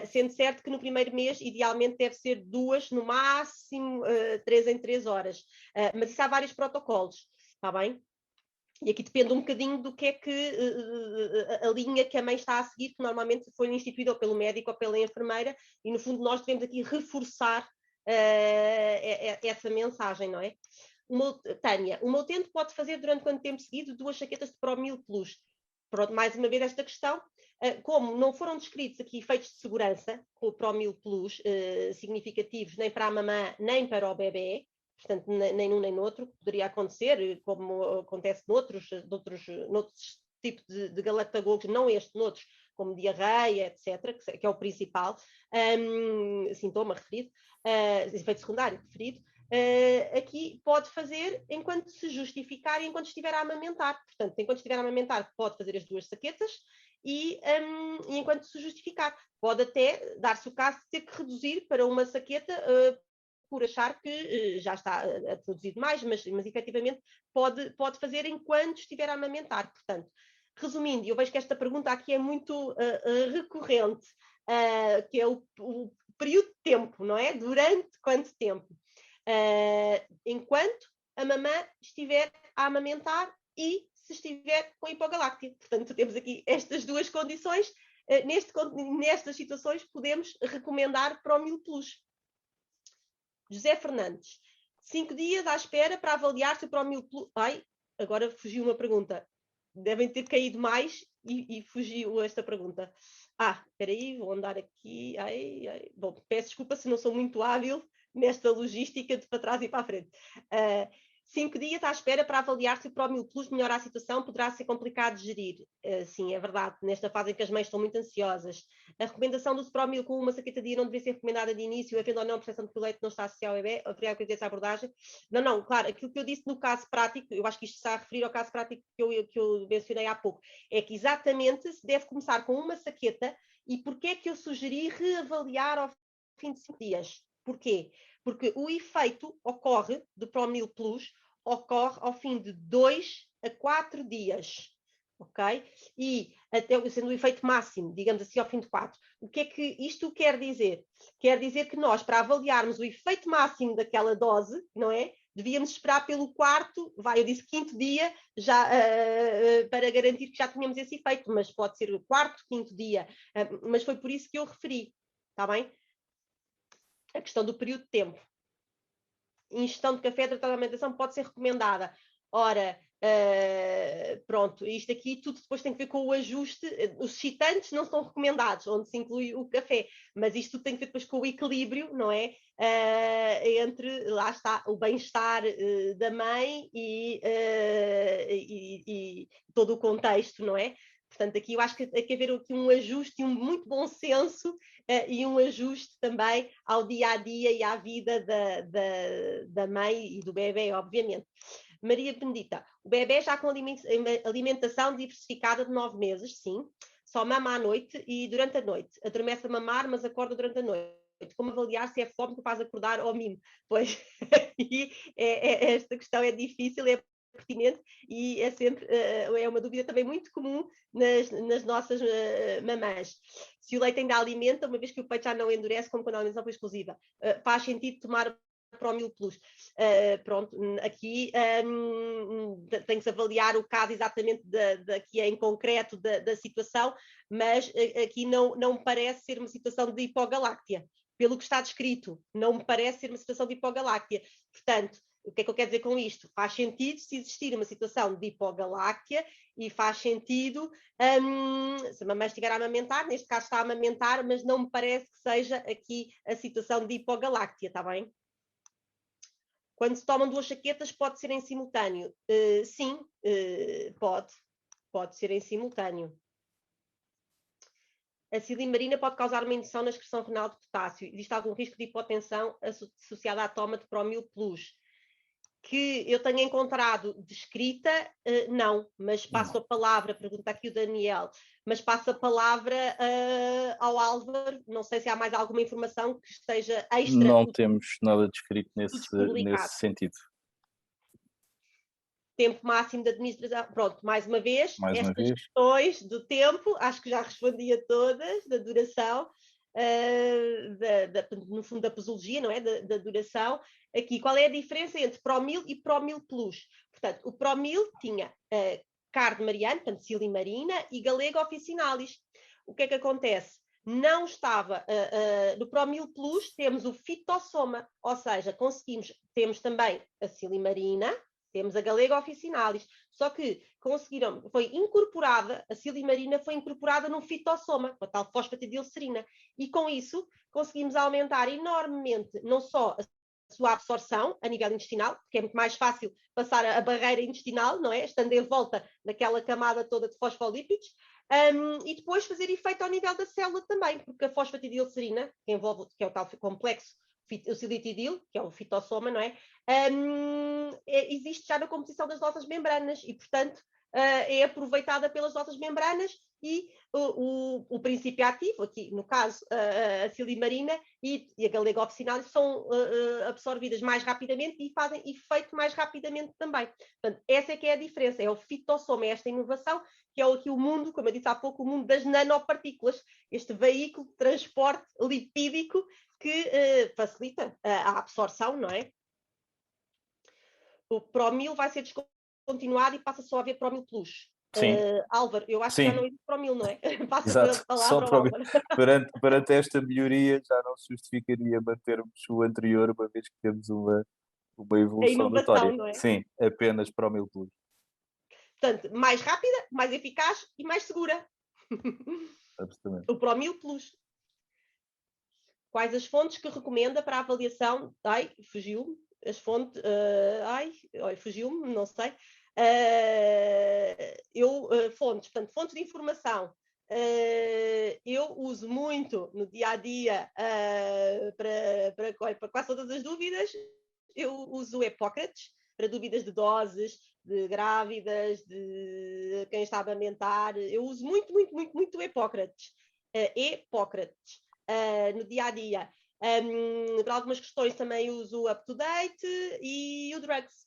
Sendo certo que no primeiro mês, idealmente, deve ser 2, no máximo 3 em 3 horas. Mas isso há vários protocolos, está bem? E aqui depende um bocadinho do que é que a linha que a mãe está a seguir, que normalmente foi instituída ou pelo médico ou pela enfermeira, e no fundo nós devemos aqui reforçar essa mensagem, não é? Tânia, uma utente pode fazer durante quanto tempo seguido 2 saquetas de Promil Plus? Pronto, mais uma vez esta questão. Como não foram descritos aqui efeitos de segurança com o Promil Plus significativos nem para a mamã nem para o bebê, portanto, nem num nem no outro, poderia acontecer, como acontece noutros tipos de galactagogos, não este, noutros, como diarreia, etc., que é o principal sintoma referido, efeito secundário referido, aqui pode fazer enquanto se justificar e enquanto estiver a amamentar. Portanto, enquanto estiver a amamentar, pode fazer as 2 saquetas e enquanto se justificar. Pode até dar-se o caso de ter que reduzir para uma saqueta por achar que já está a produzir mais, mas efetivamente pode fazer enquanto estiver a amamentar. Portanto, resumindo, eu vejo que esta pergunta aqui é muito recorrente, que é o período de tempo, não é? Durante quanto tempo? Enquanto a mamã estiver a amamentar e se estiver com hipogaláctia. Portanto, temos aqui estas 2 condições. Nestas situações, podemos recomendar Promil Plus. José Fernandes, 5 dias à espera para avaliar se o Promil Plus... Ai, agora fugiu uma pergunta. Devem ter caído mais e fugiu esta pergunta. Espera aí, vou andar aqui. Bom, peço desculpa se não sou muito hábil nesta logística de para trás e para a frente. 5 dias à espera para avaliar se o Promil Plus melhora a situação, poderá ser complicado de gerir. Sim, é verdade, nesta fase em que as mães estão muito ansiosas. A recomendação do Promil com uma saqueta dia não deveria ser recomendada de início, havendo ou não a percepção de que o leite não está associado ao bebê, haveria que ter essa abordagem. Não, claro, aquilo que eu disse no caso prático, eu acho que isto está a referir ao caso prático que eu mencionei há pouco, é que exatamente se deve começar com uma saqueta. E porquê é que eu sugeri reavaliar ao fim de 5 dias? Porquê? Porque o efeito ocorre do Promil Plus, ocorre ao fim de 2 a 4 dias, ok? E até sendo o efeito máximo, digamos assim, ao fim de 4. O que é que isto quer dizer? Quer dizer que nós, para avaliarmos o efeito máximo daquela dose, não é? Devíamos esperar pelo 4º, eu disse 5º dia, já, para garantir que já tínhamos esse efeito, mas pode ser o 4º, 5º dia, mas foi por isso que eu referi, está bem? A questão do período de tempo. Ingestão de café tratada de alimentação pode ser recomendada. Ora, pronto, isto aqui tudo depois tem que ver com o ajuste. Os excitantes não são recomendados, onde se inclui o café, mas isto tudo tem que ver depois com o equilíbrio, não é? Entre, lá está, o bem-estar da mãe e todo o contexto, não é? Portanto, aqui eu acho que tem que haver aqui um ajuste e um muito bom senso e um ajuste também ao dia-a-dia e à vida da mãe e do bebê, obviamente. Maria Benedita, o bebê já com alimentação diversificada de 9 meses, sim, só mama à noite e durante a noite. Adormece a mamar, mas acorda durante a noite. Como avaliar se é fome que faz acordar ou mimo? Pois, e esta questão é difícil, é pertinente e é sempre é uma dúvida também muito comum nas nossas mamãs. Se o leite ainda alimenta, uma vez que o peito já não endurece como quando a alimentação foi exclusiva, faz sentido tomar Promil Plus. Pronto, aqui tem que se avaliar o caso exatamente que é em concreto da situação, mas aqui não me parece ser uma situação de hipogaláctea. Pelo que está descrito, não me parece ser uma situação de hipogaláctea. Portanto, o que é que eu quero dizer com isto? Faz sentido se existir uma situação de hipogaláctea e faz sentido se a mamãe estiver a amamentar, neste caso está a amamentar, mas não me parece que seja aqui a situação de hipogaláctea, está bem? Quando se tomam 2 saquetas, pode ser em simultâneo? Sim, pode ser em simultâneo. A silimarina pode causar uma indução na excreção renal de potássio. Existe algum risco de hipotensão associada à toma de Promil Plus? Que eu tenha encontrado descrita, não, mas passo a palavra, pergunta aqui o Daniel, mas passo a palavra ao Álvaro, não sei se há mais alguma informação que esteja extra. Não temos nada descrito nesse sentido. Tempo máximo de administração, pronto, mais uma vez, questões do tempo, acho que já respondi a todas, da duração. no fundo, da posologia, não é? Da duração. Aqui, qual é a diferença entre Promil e Promil Plus? Portanto, o Promil tinha Cardo Mariano, portanto, Silimarina, e Galego Officinalis. O que é que acontece? Não estava, no Promil Plus temos o fitossoma, ou seja, temos também a Silimarina, temos a Galego Officinalis, só que foi incorporada, a Silimarina foi incorporada no fitossoma, com a tal fosfatidilcerina, e com isso conseguimos aumentar enormemente, não só a sua absorção a nível intestinal, porque é muito mais fácil passar a barreira intestinal, não é? Estando em volta daquela camada toda de fosfolípidos, e depois fazer efeito ao nível da célula também, porque a fosfatidilcerina, que é o tal complexo, o silitidil, que é o fitossoma, não é? Existe já na composição das nossas membranas e, portanto, é aproveitada pelas nossas membranas e o princípio ativo, aqui no caso a silimarina e a Galego Officinalis, são absorvidas mais rapidamente e fazem efeito mais rapidamente também. Portanto, essa é que é a diferença, é o fitossoma, é esta inovação, que é aqui o mundo, como eu disse há pouco, o mundo das nanopartículas, este veículo de transporte lipídico que facilita a absorção, não é? O Promil vai ser descontinuado e passa só a haver Promil Plus. Álvaro, eu acho que já não existe Promil, não é? Passa a palavra ao Álvaro. Perante esta melhoria, já não se justificaria mantermos o anterior, uma vez que temos uma evolução notória. Não é? Sim, apenas Promil Plus. Portanto, mais rápida, mais eficaz e mais segura. Absolutamente. O Promil Plus. Quais as fontes que recomenda para a avaliação? Fugiu-me. As fontes. Fugiu-me, não sei. Fontes, portanto, fontes de informação. Eu uso muito no dia a dia para quase todas as dúvidas. Eu uso o Epócrates para dúvidas de doses, de grávidas, de quem está a amamentar. Eu uso muito o Epócrates. Epócrates. No dia a dia. Para algumas questões também uso o UpToDate e o Drugs.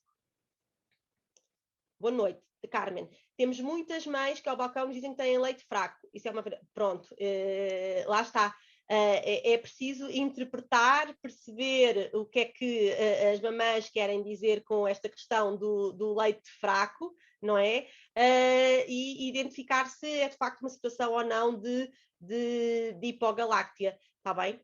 Boa noite, Carmen. Temos muitas mães que ao balcão nos dizem que têm leite fraco. Isso é uma... Pronto, lá está. É preciso interpretar, perceber o que é que as mamães querem dizer com esta questão do leite fraco, não é? E identificar se é de facto uma situação ou não de hipogaláctea, está bem?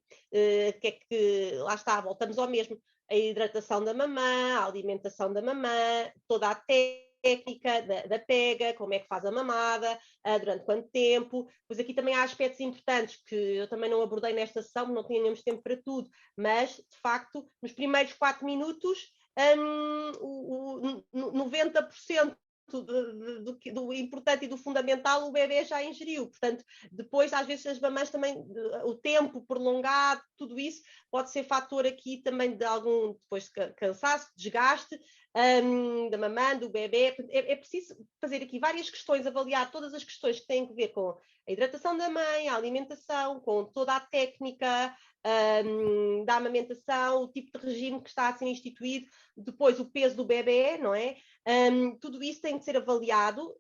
Lá está, voltamos ao mesmo. A hidratação da mamã, a alimentação da mamã, toda a técnica da pega, como é que faz a mamada, durante quanto tempo. Pois aqui também há aspectos importantes que eu também não abordei nesta sessão, não tínhamos tempo para tudo, mas, de facto, nos primeiros 4 minutos, 90% do importante e do fundamental o bebê já ingeriu. Portanto, depois, às vezes, as mamães também, o tempo prolongado, tudo isso pode ser fator aqui também de algum depois cansaço, desgaste da mamã, do bebê. É preciso fazer aqui várias questões, avaliar todas as questões que têm a ver com a hidratação da mãe, a alimentação, com toda a técnica da amamentação, o tipo de regime que está a ser instituído, depois o peso do bebê, não é? Tudo isso tem de ser avaliado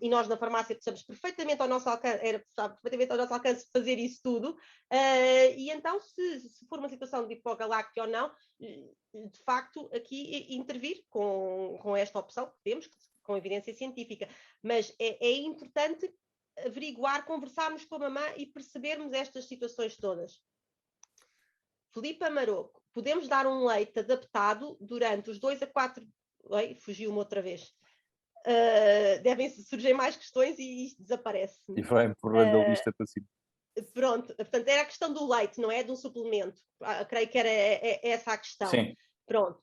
e nós na farmácia precisamos perfeitamente ao nosso alcance fazer isso tudo e então se for uma situação de hipogaláctea ou não, de facto aqui intervir com esta opção que temos, com evidência científica, mas é importante averiguar, conversarmos com a mamã e percebermos estas situações todas. Filipe Amaroco, podemos dar um leite adaptado durante os 2 a 4... fugiu-me outra vez. Devem surgir mais questões e isto desaparece. E vai empurrando a lista para cima. Pronto, portanto, era a questão do leite, não é? De um suplemento. Creio que era essa a questão. Sim. Pronto.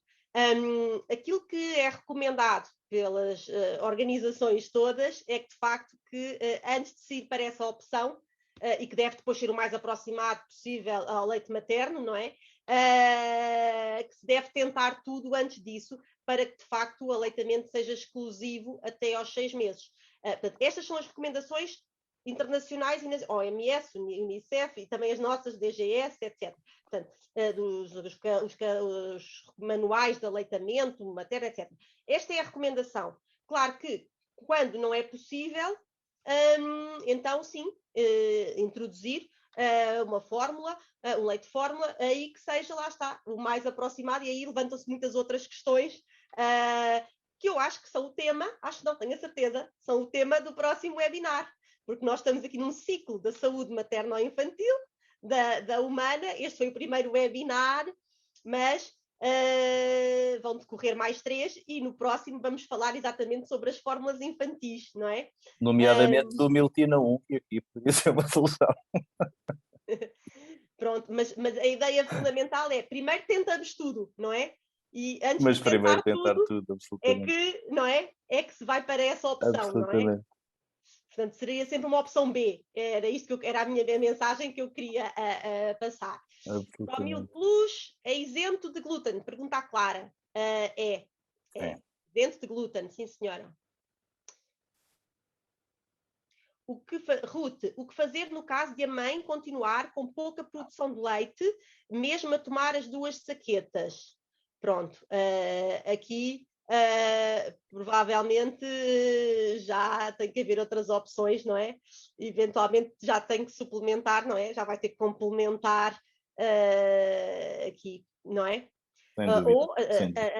Aquilo que é recomendado pelas organizações todas é que, de facto, que antes de se ir para essa opção, e que deve depois ser o mais aproximado possível ao leite materno, não é? Que se deve tentar tudo antes disso, para que, de facto, o aleitamento seja exclusivo até aos 6 meses. Portanto, estas são as recomendações internacionais, OMS, Unicef e também as nossas, DGS, etc. Portanto, os manuais de aleitamento, materno, etc. Esta é a recomendação. Claro que, quando não é possível, então sim, introduzir uma fórmula, um leite de fórmula, aí que seja, lá está, o mais aproximado, e aí levantam-se muitas outras questões que eu acho que são o tema, acho que não, tenho a certeza, são o tema do próximo webinar, porque nós estamos aqui num ciclo da saúde materno-infantil, da humana. Este foi o primeiro webinar, mas vão decorrer mais 3 e no próximo vamos falar exatamente sobre as fórmulas infantis, não é? Nomeadamente do Miltina 1, que aqui podia ser uma solução. Pronto, mas a ideia fundamental é, primeiro tentamos tudo, não é? E antes Mas de primeiro tentar tudo, é absolutamente. que, não é? É que se vai para essa opção, não é? Absolutamente. Portanto, seria sempre uma opção B. Era isto que era a minha mensagem que eu queria passar. Para o Mil Plus, é isento de glúten? Pergunta à Clara. É. Isento de glúten, sim senhora. Ruth, o que fazer no caso de a mãe continuar com pouca produção de leite, mesmo a tomar as 2 saquetas? Pronto, aqui provavelmente já tem que haver outras opções, não é? Eventualmente já tem que suplementar, não é? Já vai ter que complementar aqui, não é? Ou,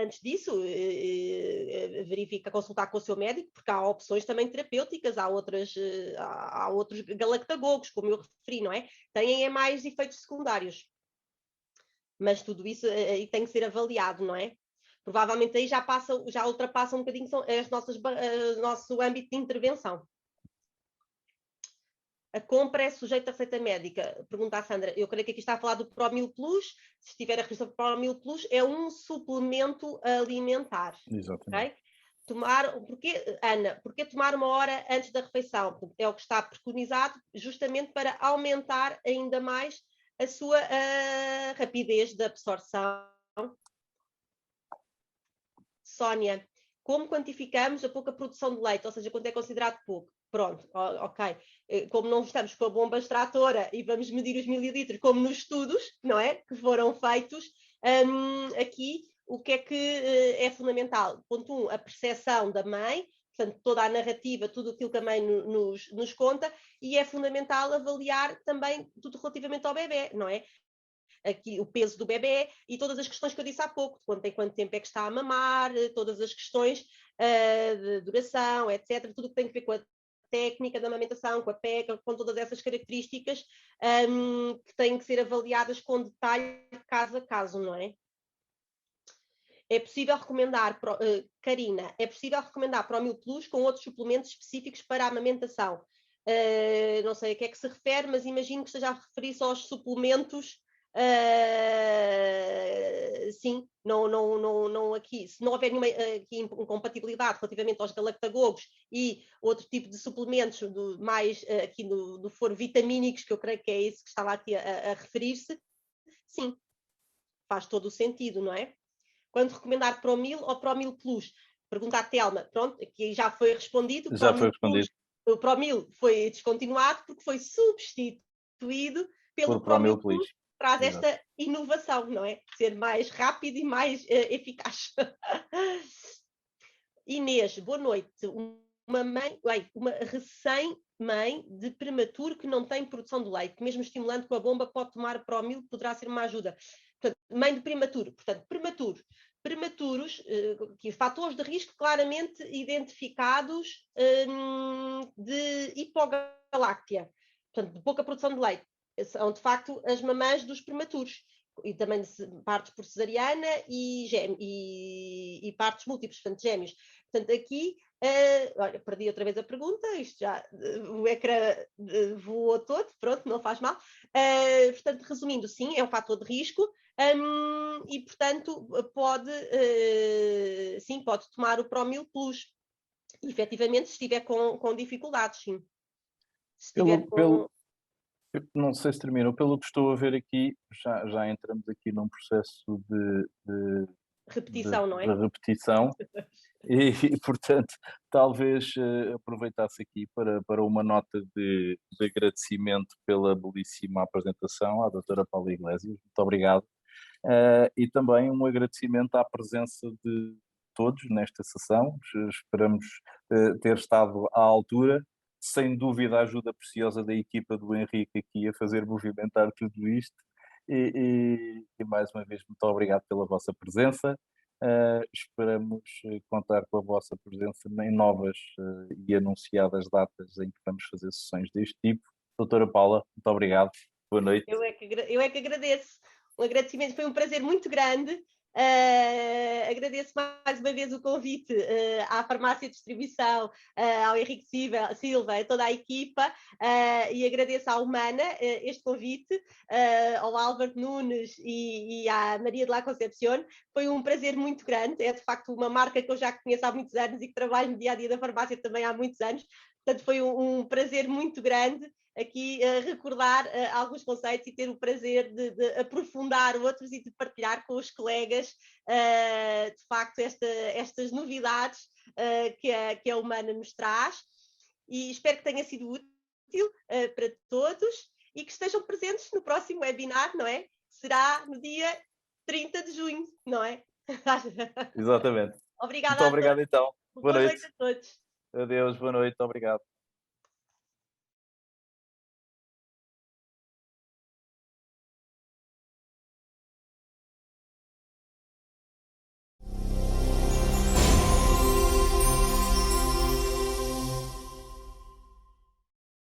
antes disso, verifica, consultar com o seu médico, porque há opções também terapêuticas, há outros galactagogos, como eu referi, não é? Têm mais efeitos secundários. Mas tudo isso aí tem que ser avaliado, não é? Provavelmente aí já ultrapassa um bocadinho o nosso âmbito de intervenção. A compra é sujeita a receita médica? Pergunta a Sandra. Eu creio que aqui está a falar do Promil Plus. Se estiver a revista Promil Plus, é um suplemento alimentar. Exatamente. Okay? Ana, porquê tomar 1 hora antes da refeição? É o que está preconizado, justamente para aumentar ainda mais a sua rapidez de absorção. Sónia, como quantificamos a pouca produção de leite? Ou seja, quanto é considerado pouco? Pronto, ok. Como não estamos com a bomba extratora e vamos medir os mililitros, como nos estudos, não é? Que foram feitos, aqui o que é que é fundamental? Ponto 1, a percepção da mãe, portanto, toda a narrativa, tudo aquilo que a mãe nos conta, e é fundamental avaliar também tudo relativamente ao bebê, não é? Aqui o peso do bebê e todas as questões que eu disse há pouco, quanto tempo é que está a mamar, todas as questões de duração, etc. Tudo que tem a ver com a técnica da amamentação, com a PEC, com todas essas características que têm que ser avaliadas com detalhe caso a caso, não é? É possível recomendar, Karina, é possível recomendar Promil Plus com outros suplementos específicos para a amamentação? Não sei a que é que se refere, mas imagino que esteja a referir-se aos suplementos. Sim, não aqui. Se não houver nenhuma aqui incompatibilidade relativamente aos galactagogos e outro tipo de suplementos mais aqui do foro vitamínicos, que eu creio que é isso que estava aqui a referir-se, sim, faz todo o sentido, não é? Quando recomendar Promil ou Promil Plus? Pergunta a Telma. Pronto, aqui já foi respondido. Já foi respondido. O Promil foi descontinuado porque foi substituído pelo Promil Plus. Traz esta inovação, não é? Ser mais rápido e mais eficaz. Inês, boa noite. Uma recém-mãe de prematuro que não tem produção de leite, mesmo estimulando com a bomba, pode tomar Promil, poderá ser uma ajuda. Portanto, mãe de prematuro, portanto, prematuros, fatores de risco claramente identificados de hipogaláctea, portanto, de pouca produção de leite. São, de facto, as mamães dos prematuros. E também partos por cesariana e partos múltiplos, portanto, gêmeos. Portanto, aqui, olha, perdi outra vez a pergunta, isto já, o ecrã voou todo, pronto, não faz mal. Portanto, resumindo, sim, é um fator de risco e, portanto, pode tomar o Promil Plus, efetivamente, se estiver com dificuldades, sim. Se estiver não sei se terminou, pelo que estou a ver aqui, já entramos aqui num processo de repetição, não é? De repetição e, portanto, talvez aproveitasse aqui para uma nota de agradecimento pela belíssima apresentação à doutora Paula Iglesias, muito obrigado, e também um agradecimento à presença de todos nesta sessão. Esperamos ter estado à altura sem dúvida a ajuda preciosa da equipa do Henrique aqui a fazer movimentar tudo isto. E mais uma vez, muito obrigado pela vossa presença. Esperamos contar com a vossa presença em novas e anunciadas datas em que vamos fazer sessões deste tipo. Doutora Paula, muito obrigado. Boa noite. Eu é que agradeço. Um agradecimento, foi um prazer muito grande. Agradeço mais uma vez o convite à Farmácia de Distribuição, ao Henrique Silva, a toda a equipa, e agradeço à Humana este convite, ao Álvaro Nunes e à Maria de la Concepción. Foi um prazer muito grande, é de facto uma marca que eu já conheço há muitos anos e que trabalho no dia a dia da farmácia também há muitos anos, portanto foi um prazer muito grande aqui recordar alguns conceitos e ter o prazer de aprofundar outros e de partilhar com os colegas, de facto, estas novidades que a Humana nos traz. E espero que tenha sido útil para todos e que estejam presentes no próximo webinar, não é? Será no dia 30 de junho, não é? Exatamente. Obrigada Muito a obrigado, todos. então. Boa Boa noite. noite a todos. Adeus, boa noite. Obrigado.